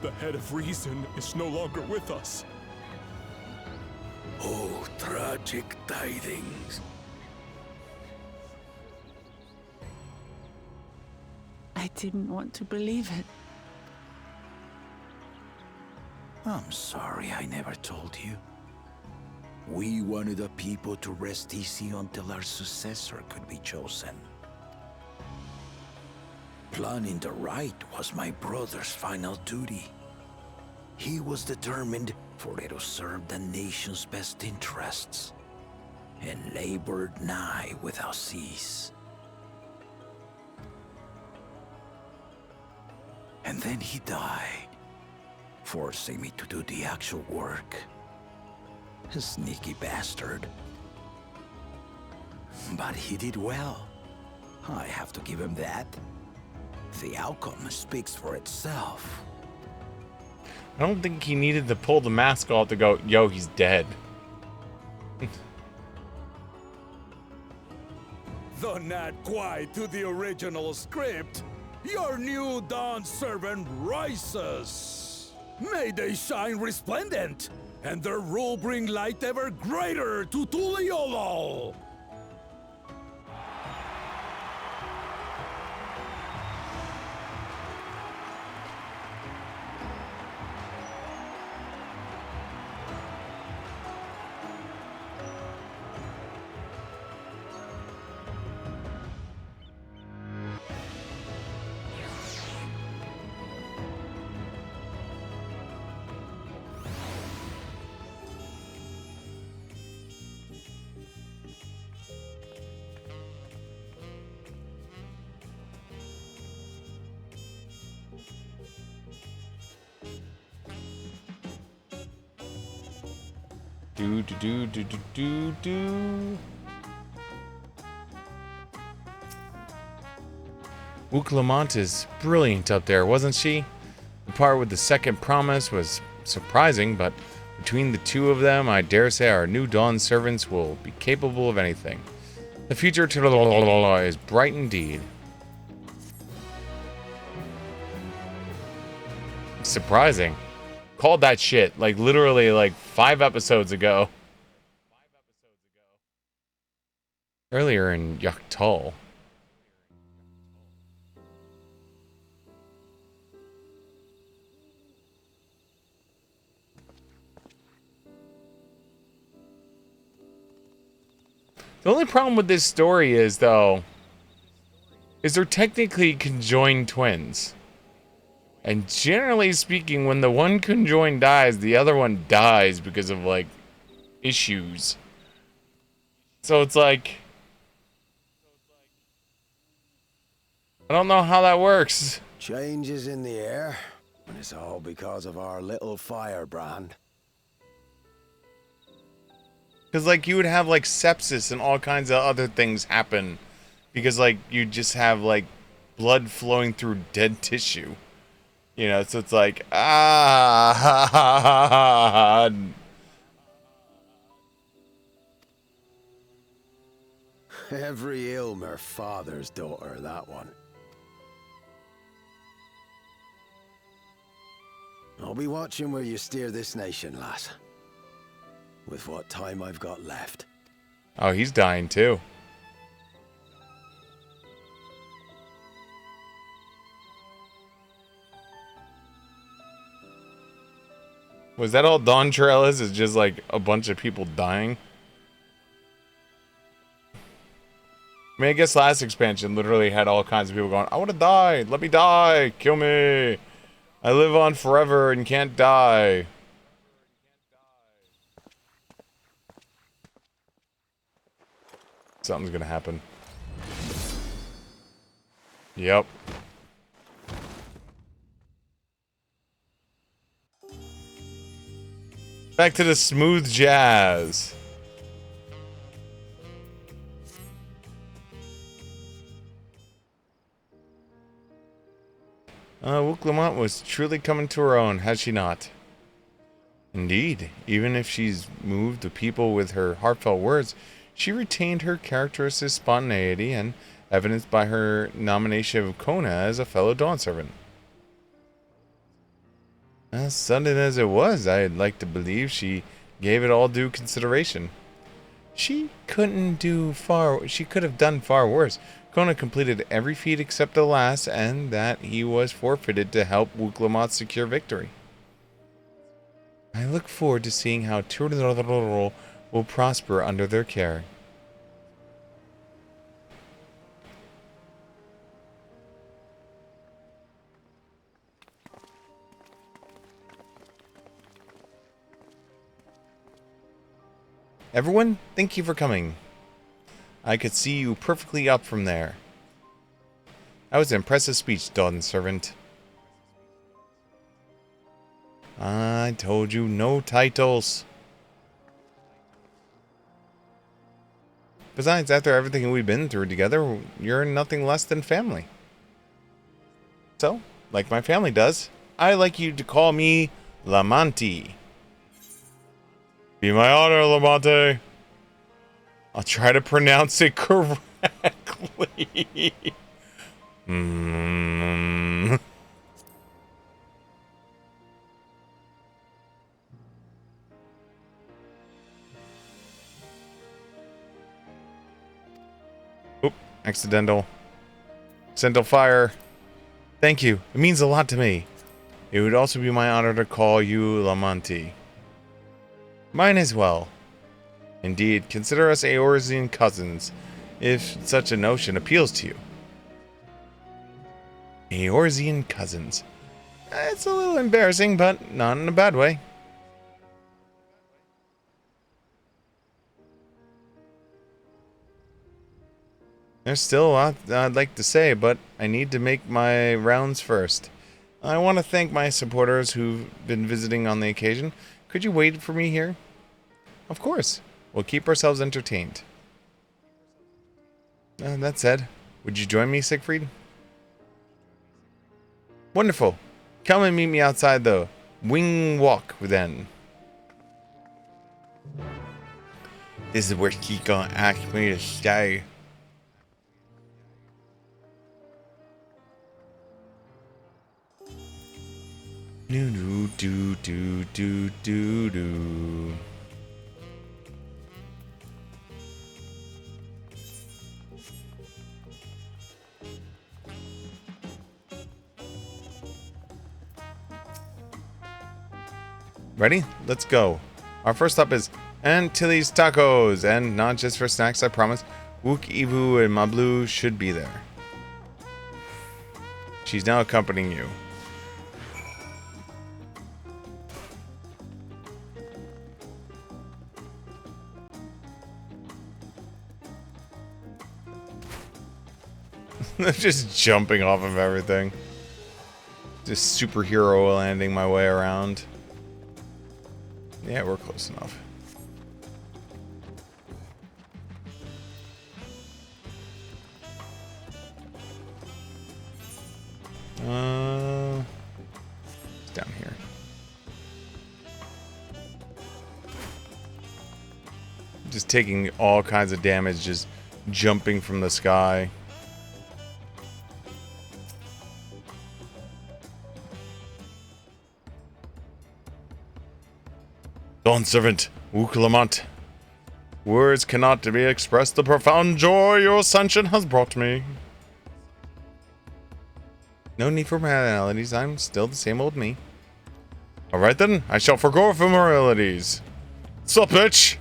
Speaker 4: The head of reason is no longer with us.
Speaker 8: Oh, tragic tidings.
Speaker 7: I didn't want to believe it.
Speaker 8: I'm sorry I never told you. We wanted the people to rest easy until our successor could be chosen. Planning the right was my brother's final duty. He was determined for it to serve the nation's best interests, and labored nigh without cease. And then he died, forcing me to do the actual work. A sneaky bastard. But he did well. I have to give him that. The outcome speaks for itself.
Speaker 2: I don't think he needed to pull the mask off to go, yo, he's dead.
Speaker 8: Though not quite to the original script, your new Dawn servant rises. May they shine resplendent, and their rule bring light ever greater to Tuliolol.
Speaker 2: Do do do do do do do. Wook Lamont is brilliant up there, wasn't she? The part with the second promise was surprising, but between the two of them, I dare say our new Dawn servants will be capable of anything. The future is bright indeed. Surprising. Called that shit, like, literally, like, 5 episodes ago. Earlier in Yaktal. The only problem with this story is, though, is they're technically conjoined twins. And generally speaking, when the one conjoined dies, the other one dies because of, like, issues. So it's like, I don't know how that works.
Speaker 9: Change is in the air, and it's all because of our little firebrand.
Speaker 2: Because, like, you would have, like, sepsis and all kinds of other things happen. Because, like, you just have, like, blood flowing through dead tissue. You know, so it's like,
Speaker 9: Every Ilmer father's daughter, that one. I'll be watching where you steer this nation, lass. With what time I've got left.
Speaker 2: Oh, he's dying too. Was that all Dawntrail is? Is just like a bunch of people dying? I mean, I guess last expansion literally had all kinds of people going, I want to die! Let me die! Kill me! I live on forever and can't die. Something's gonna happen. Yep. Back to the smooth jazz. Wook Lamont was truly coming to her own, has she not? Indeed, even if she's moved the people with her heartfelt words, she retained her characteristic spontaneity and evidenced by her nomination of Kona as a fellow Dawn servant. As sudden as it was, I'd like to believe she gave it all due consideration. She could have done far worse. Kona completed every feat except the last, and that he was forfeited to help Wook Lamont secure victory. I look forward to seeing how Turtle will prosper under their care. Everyone, thank you for coming. I could see you perfectly up from there. That was an impressive speech, Dawn Servant. I told you, no titles. Besides, after everything we've been through together, you're nothing less than family. So, like my family does, I like you to call me Lamonti. Be my honor, Lamonte. I'll try to pronounce it correctly. Oop, accidental. Accidental fire. Thank you. It means a lot to me. It would also be my honor to call you Lamonti. Mine as well. Indeed, consider us Eorzean cousins, if such a notion appeals to you. Eorzean cousins. It's a little embarrassing, but not in a bad way. There's still a lot I'd like to say, but I need to make my rounds first. I want to thank my supporters who've been visiting on the occasion. Could you wait for me here? Of course. We'll keep ourselves entertained. That said, would you join me, Siegfried? Wonderful. Come and meet me outside the wing walk then. This is where she's gonna ask me to stay. Do do do do do do. Ready? Let's go. Our first stop is Antilles Tacos, and not just for snacks, I promise. Wook, Ivu, and Mablu should be there. She's now accompanying you. I'm just jumping off of everything. Just superhero landing my way around. Yeah, we're close enough. It's down here. Just taking all kinds of damage, just jumping from the sky. Dawn Servant, Wook Lamont. Words cannot be expressed the profound joy your ascension has brought me. No need for formalities, I'm still the same old me. Alright then, I shall forgo formalities. Sup, bitch?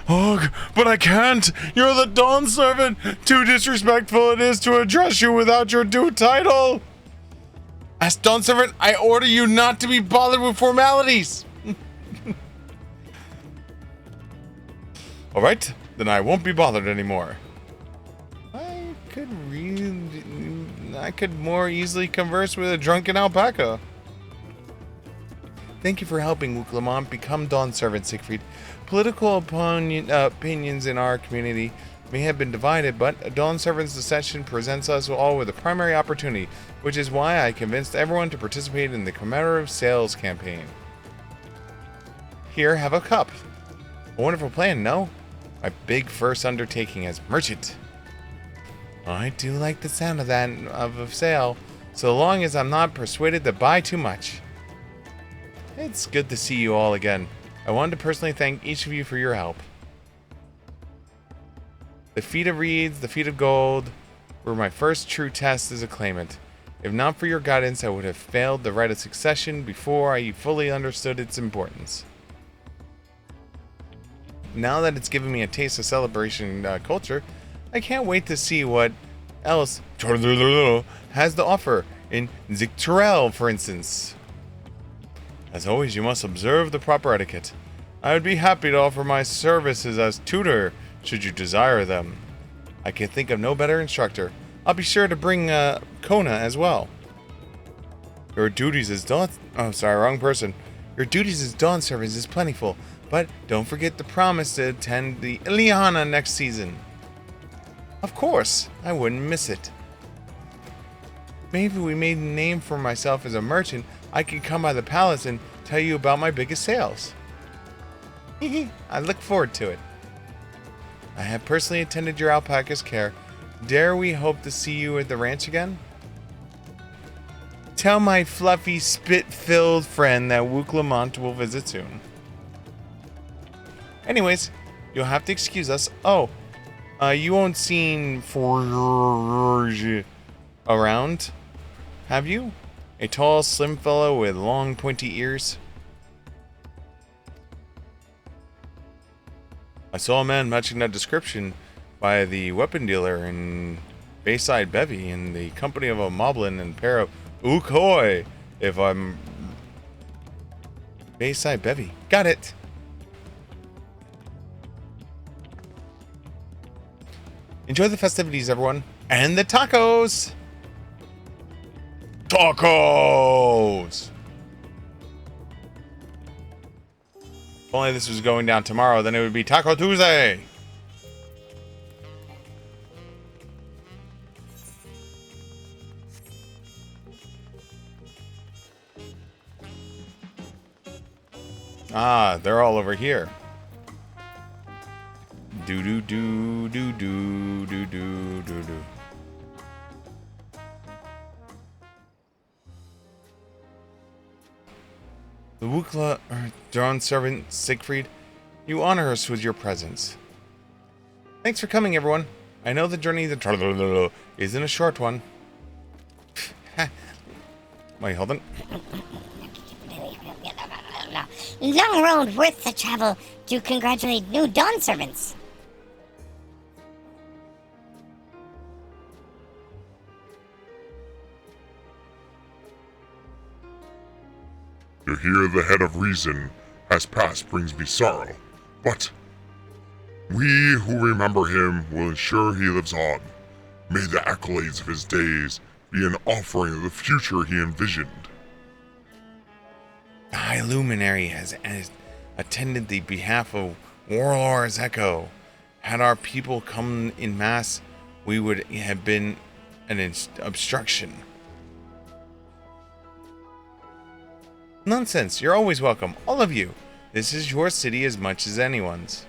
Speaker 2: Oh, but I can't! You're the Dawn Servant! Too disrespectful it is to address you without your due title! As Dawn Servant, I order you not to be bothered with formalities! Alright, then I won't be bothered anymore. I could more easily converse with a drunken alpaca. Thank you for helping Wook Lamont become Dawn Servant, Siegfried. Political opinions in our community may have been divided, but Dawn Servant's ascension presents us all with a primary opportunity, which is why I convinced everyone to participate in the commemorative sales campaign. Here, have a cup. A wonderful plan, no? My big first undertaking as merchant. I do like the sound of that of a sale, so long as I'm not persuaded to buy too much. It's good to see you all again. I wanted to personally thank each of you for your help. The feat of reeds, the feat of gold, were my first true test as a claimant. If not for your guidance, I would have failed the rite of succession before I fully understood its importance. Now that it's given me a taste of celebration culture, I can't wait to see what else has to offer in Dawntrail, for instance. As always, you must observe the proper etiquette. I would be happy to offer my services as tutor, should you desire them. I can think of no better instructor. I'll be sure to bring Kona as well. Your duties as Dawn... Oh, sorry, wrong person. Your duties as Dawn Servants is plentiful, but don't forget the promise to attend the Iliana next season. Of course, I wouldn't miss it. Maybe we made a name for myself as a merchant, I could come by the palace and tell you about my biggest sales. I look forward to it. I have personally attended your alpaca's care. Dare we hope to see you at the ranch again? Tell my fluffy, spit-filled friend that Wook Lamont will visit soon. Anyways, you'll have to excuse us. Oh, you won't seen Forge around, have you? A tall, slim fellow with long, pointy ears. I saw a man matching that description by the weapon dealer in Bayside Bevy in the company of a moblin and pair of Ukoi, if I'm... Bayside Bevy. Got it! Enjoy the festivities, everyone. And the tacos! Tacos! If only this was going down tomorrow, then it would be Taco Tuesday. Ah, they're all over here. Do do do do do do do do do. The Wukla, Dawn servant Siegfried, you honor us with your presence. Thanks for coming, everyone. I know the journey isn't a short one. Wait, hold on.
Speaker 1: Long road worth the travel to congratulate new Dawn servants.
Speaker 11: To hear the head of reason has passed brings me sorrow, but we who remember him will ensure he lives on. May the accolades of his days be an offering of the future he envisioned.
Speaker 2: The High Luminary has attended the behalf of Warlord's Echo. Had our people come in mass, we would have been an obstruction. Nonsense, you're always welcome, all of you. This is your city as much as anyone's.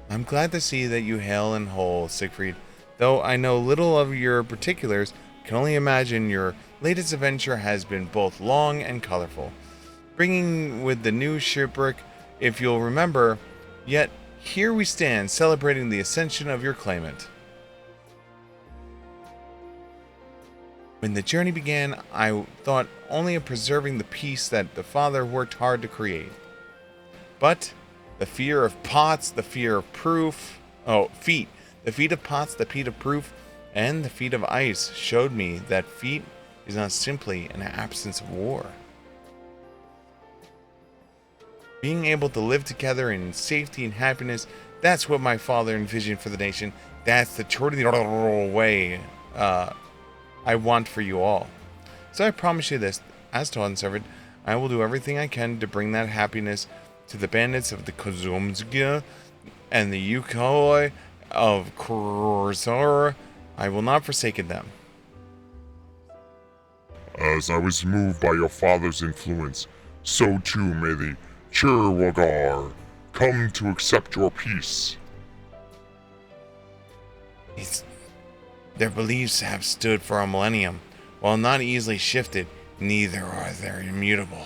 Speaker 2: I'm glad to see that you hail and whole, Siegfried. Though I know little of your particulars, I can only imagine your latest adventure has been both long and colorful. Bringing with the new shipwreck, if you'll remember, yet here we stand celebrating the ascension of your claimant. When the journey began, I thought only of preserving the peace that the Father worked hard to create. But the fear of pots, the fear of feet. The feet of pots, the feet of proof, and the feet of ice showed me that feet is not simply an absence of war. Being able to live together in safety and happiness, that's what my father envisioned for the nation. That's the truly way I want for you all. So I promise you this, as Dawn servant, I will do everything I can to bring that happiness to the bandits of the Kozumskia and the Yukoi of Kurzor. I will not forsake them.
Speaker 11: As I was moved by your father's influence, so too may the Chirwagar come to accept your peace.
Speaker 2: Their beliefs have stood for a millennium. While not easily shifted, neither are they immutable.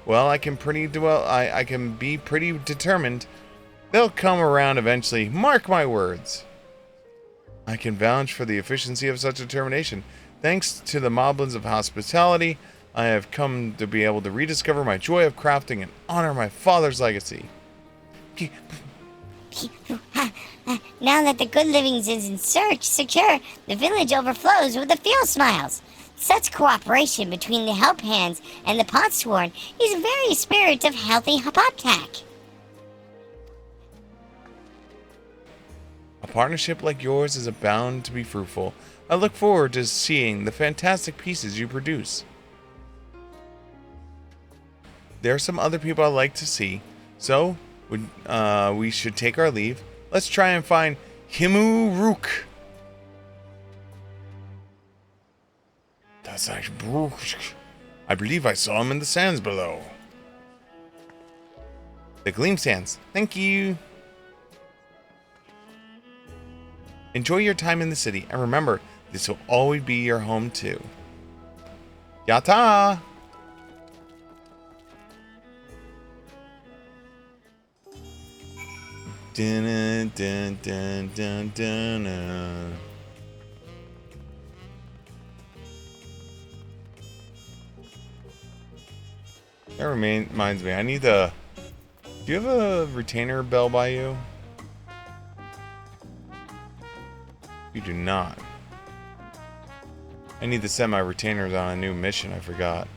Speaker 2: Well, I can be pretty determined. They'll come around eventually, mark my words. I can vouch for the efficiency of such determination. Thanks to the Moblins of hospitality, I have come to be able to rediscover my joy of crafting and honor my father's legacy.
Speaker 1: Now that the good livings is secure, the village overflows with the field smiles. Such cooperation between the help hands and the potsworn is a very spirit of healthy hopoptack.
Speaker 2: A partnership like yours is bound to be fruitful. I look forward to seeing the fantastic pieces you produce. There are some other people I'd like to see, so we should take our leave. Let's try and find Himu Rook. That's like I believe I saw him in the sands below. The Gleam Sands. Thank you. Enjoy your time in the city, and remember, this will always be your home too. Yata! Dun, dun, dun, dun, dun, dun. That reminds me, I need the... Do you have a retainer bell by you? You do not. I need to set my retainers on a new mission, I forgot.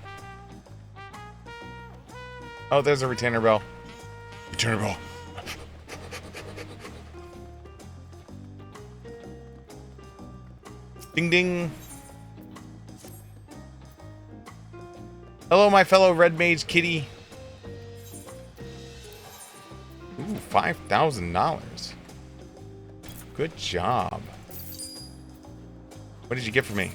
Speaker 2: Oh, there's a retainer bell. Retainer bell. Ding ding. Hello, my fellow red mage kitty. Ooh, $5,000. Good job. What did you get for me?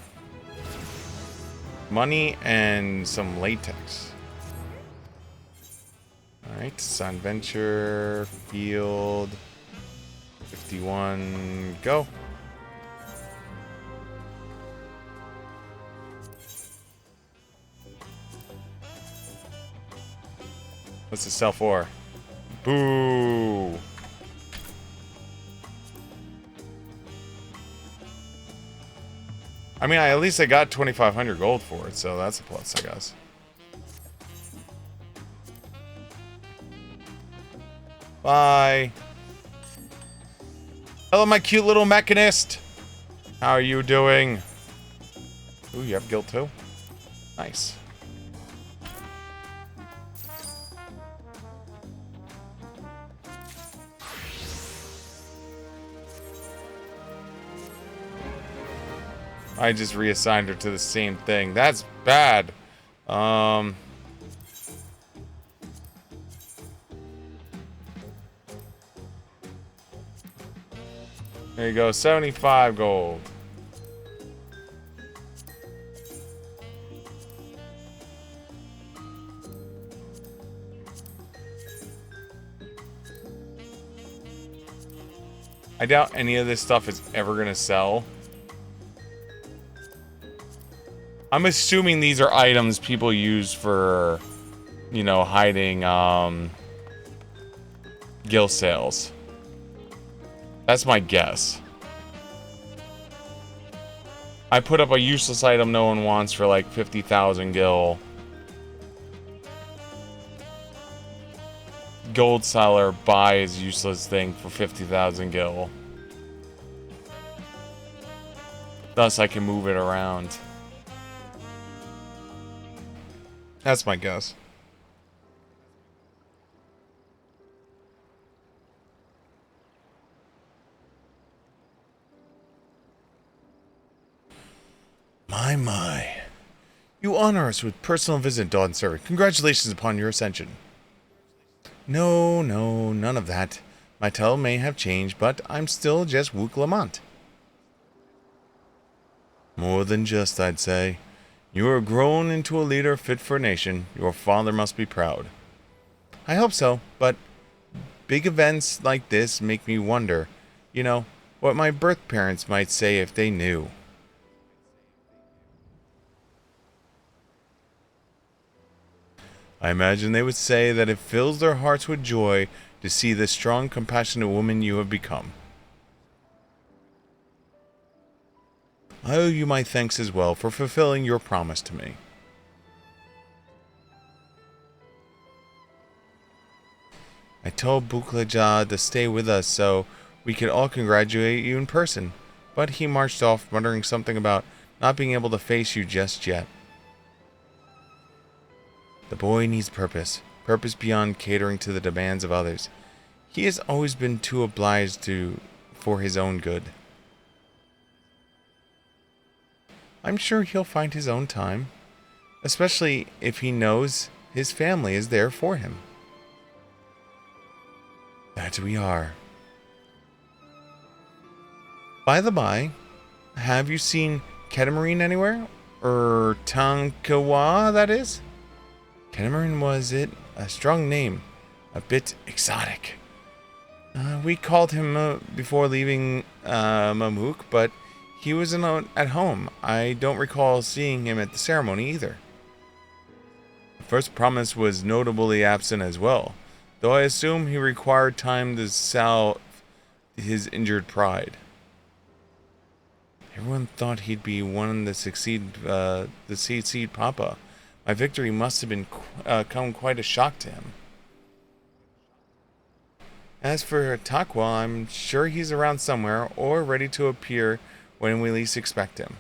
Speaker 2: Money and some latex. Alright, Sun Venture, Field, 51, go. What's it sell for? Boo! I mean, at least I got 2,500 gold for it, so that's a plus, I guess. Bye. Hello, my cute little mechanist. How are you doing? Ooh, you have guild too? Nice. I just reassigned her to the same thing. That's bad. There you go, 75 gold. I doubt any of this stuff is ever gonna sell. I'm assuming these are items people use for, you know, hiding guild sales. That's my guess. I put up a useless item no one wants for like 50,000 gil. Gold seller buys useless thing for 50,000 gil. Thus I can move it around. That's my guess. My. You honor us with personal visit, Dawn Servant. Congratulations upon your ascension. No, none of that. My title may have changed, but I'm still just Wook Lamont. More than just, I'd say. You are grown into a leader fit for a nation. Your father must be proud. I hope so, but big events like this make me wonder, you know, what my birth parents might say if they knew. I imagine they would say that it fills their hearts with joy to see the strong, compassionate woman you have become. I owe you my thanks as well for fulfilling your promise to me. I told Buklaja to stay with us so we could all congratulate you in person, but he marched off muttering something about not being able to face you just yet. The boy needs purpose beyond catering to the demands of others. He has always been too obliged for his own good. I'm sure he'll find his own time, especially if he knows his family is there for him. That we are. By the by, have you seen Ketamine anywhere? Tankawa, that is? Ketamine, was it? A strong name. A bit exotic. We called him before leaving Mamuk, but he wasn't at home. I don't recall seeing him at the ceremony either. The first promise was notably absent as well, though I assume he required time to salve his injured pride. Everyone thought he'd be one to succeed Papa. My victory must have been come quite a shock to him. As for Takwa, I'm sure he's around somewhere or ready to appear when we least expect him.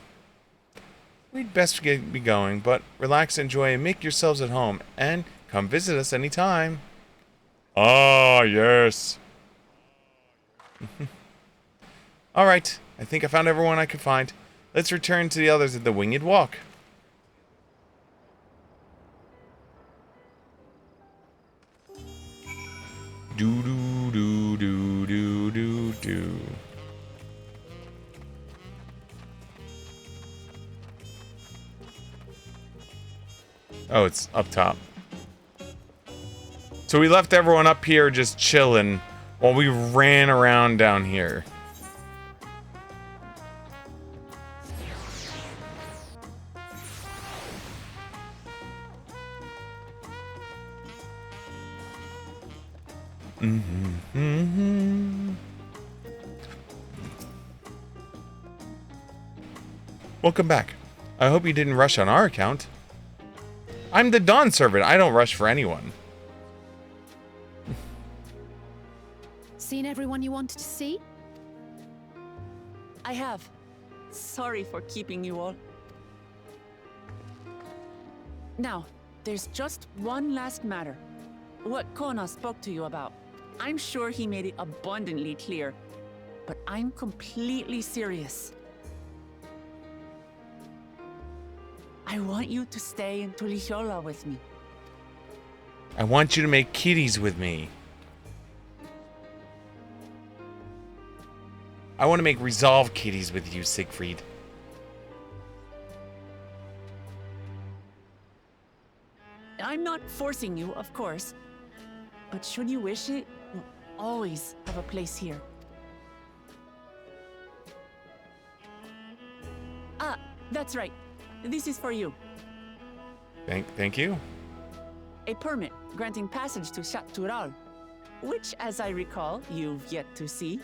Speaker 2: We'd best be going, but relax, enjoy, and make yourselves at home, and come visit us anytime. Ah, yes. Alright, I think I found everyone I could find. Let's return to the others at the Winged Walk. Oh, it's up top. So we left everyone up here just chilling while we ran around down here. Welcome back. I hope you didn't rush on our account. I'm the Dawn servant. I don't rush for anyone.
Speaker 5: Seen everyone you wanted to see?
Speaker 7: I have. Sorry for keeping you all. Now, there's just one last matter. What Kona spoke to you about. I'm sure he made it abundantly clear, but I'm completely serious. I want you to stay in Tulichola with me.
Speaker 2: I want you to make kitties with me. I want to make resolve kitties with you, Siegfried.
Speaker 7: I'm not forcing you, of course, but should you wish it, you'll always have a place here. Ah, that's right. This is for you.
Speaker 2: Thank you.
Speaker 7: A permit granting passage to Shatural, which, as I recall, you've yet to see.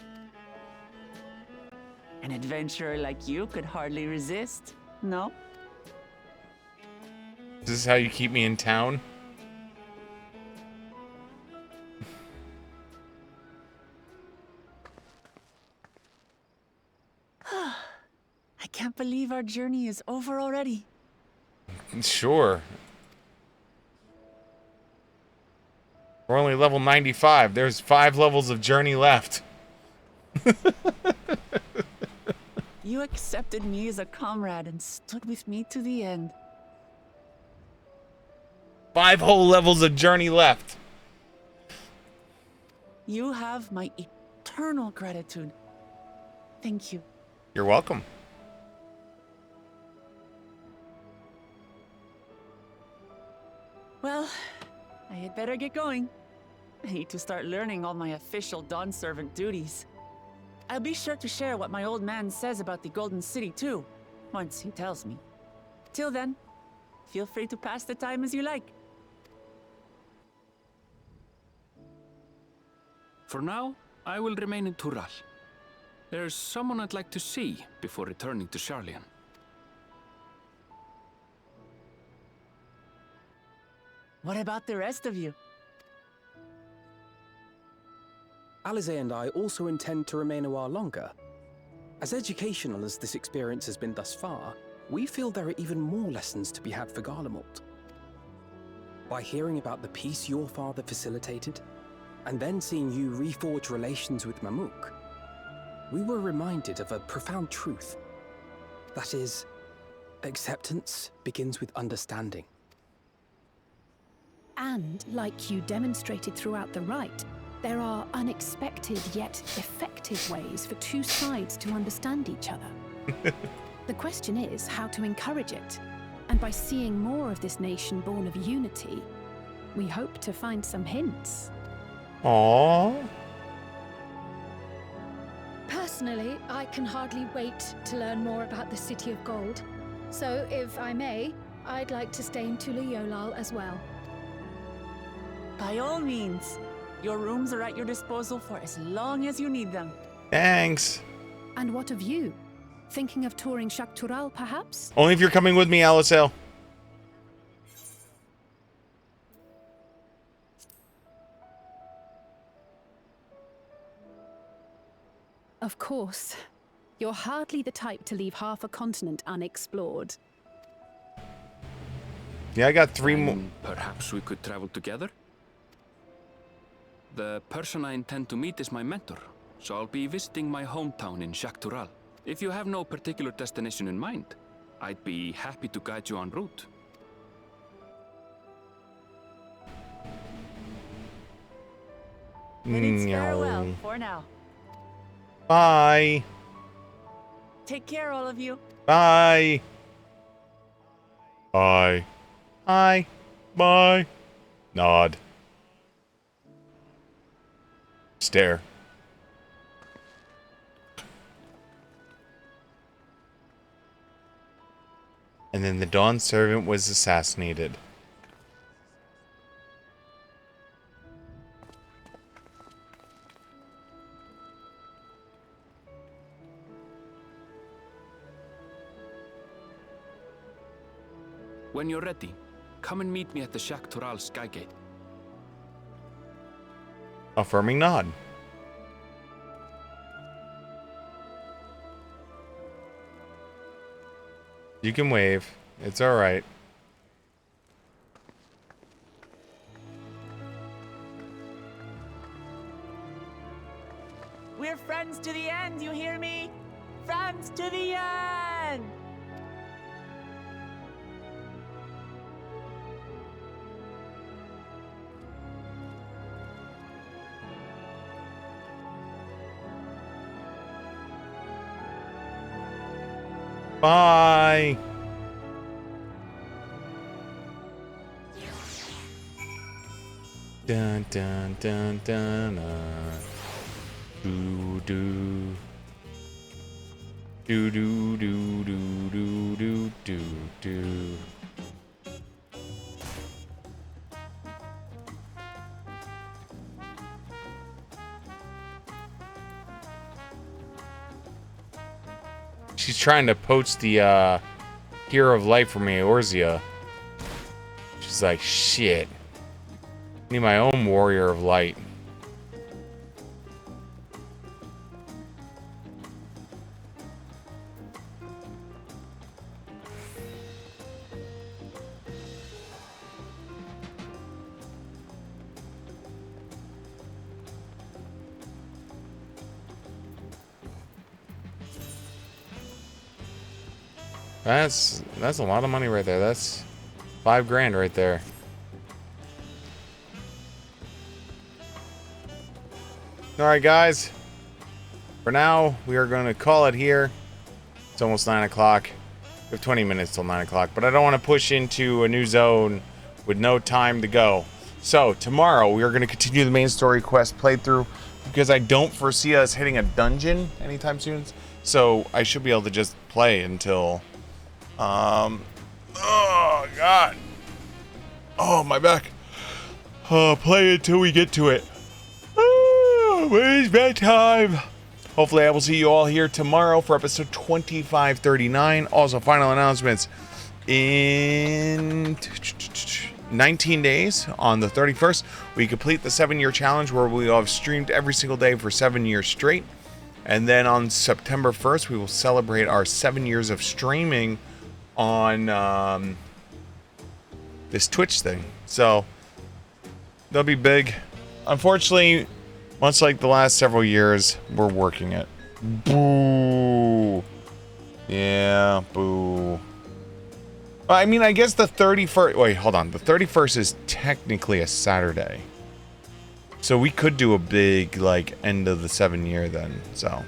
Speaker 7: An adventurer like you could hardly resist, no?
Speaker 2: Is this how you keep me in town?
Speaker 7: I can't believe our journey is over already.
Speaker 2: Sure. We're only level 95. There's 5 levels of journey left.
Speaker 7: You accepted me as a comrade and stood with me to the end.
Speaker 2: 5 whole levels of journey left.
Speaker 7: You have my eternal gratitude. Thank you.
Speaker 2: You're welcome.
Speaker 7: Well, I had better get going. I need to start learning all my official Dawn servant duties. I'll be sure to share what my old man says about the Golden City too, once he tells me. Till then, feel free to pass the time as you like.
Speaker 4: For now, I will remain in Tural. There's someone I'd like to see before returning to Sharlayan.
Speaker 7: What about the rest of you?
Speaker 6: Alize and I also intend to remain a while longer. As educational as this experience has been thus far, we feel there are even more lessons to be had for Garlemald. By hearing about the peace your father facilitated, and then seeing you reforge relations with Mamuk, we were reminded of a profound truth. That is, acceptance begins with understanding.
Speaker 5: And, like you demonstrated throughout the rite, there are unexpected yet effective ways for two sides to understand each other. The question is how to encourage it. And by seeing more of this nation born of unity, we hope to find some hints.
Speaker 2: Aww.
Speaker 3: Personally, I can hardly wait to learn more about the City of Gold. So, if I may, I'd like to stay in Tuliolal as well.
Speaker 7: By all means. Your rooms are at your disposal for as long as you need them.
Speaker 2: Thanks.
Speaker 5: And what of you? Thinking of touring Shaktural, perhaps?
Speaker 2: Only if you're coming with me, Alicel.
Speaker 5: Of course. You're hardly the type to leave half a continent unexplored.
Speaker 2: Yeah, I got 3 more.
Speaker 4: Perhaps we could travel together? The person I intend to meet is my mentor, so I'll be visiting my hometown in Shaktural. If you have no particular destination in mind, I'd be happy to guide you en route.
Speaker 7: Then it's farewell for now.
Speaker 2: Bye.
Speaker 7: Take care, all of you.
Speaker 2: Bye. Bye. Hi. Bye. Nod. Stare. And then the Dawn servant was assassinated.
Speaker 4: When you're ready, come and meet me at the Shaktural Skygate.
Speaker 2: Affirming nod. You can wave. It's alright.
Speaker 7: We're friends to the end, you hear me? Friends to the end!
Speaker 2: Bye. Dun dun dun dun. Do do. Do do do do do do do do. She's trying to poach the Hero of Light from Eorzea. She's like, shit. I need my own Warrior of Light. That's a lot of money right there. That's $5 grand right there. Alright guys, for now we are going to call it here. It's almost 9 o'clock. We have 20 minutes till 9 o'clock, but I don't want to push into a new zone with no time to go. So tomorrow we are going to continue the main story quest playthrough because I don't foresee us hitting a dungeon anytime soon. So I should be able to just play until oh god. Oh, my back. Play until we get to it. It's bedtime. Hopefully I will see you all here tomorrow for episode 2539. Also, final announcements. In 19 days, on the 31st, we complete the 7-year challenge where we will have streamed every single day for 7 years straight. And then on September 1st, we will celebrate our 7 years of streaming on this Twitch thing. So, they'll be big. Unfortunately, much like the last several years, we're working it. Boo. Yeah, boo. I mean, I guess the 31st... Wait, hold on. The 31st is technically a Saturday. So we could do a big, like, end of the 7-year then. So,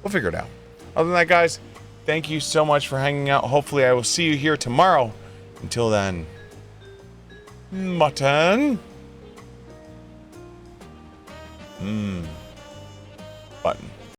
Speaker 2: we'll figure it out. Other than that, guys, thank you so much for hanging out. Hopefully, I will see you here tomorrow. Until then, mutton. Button.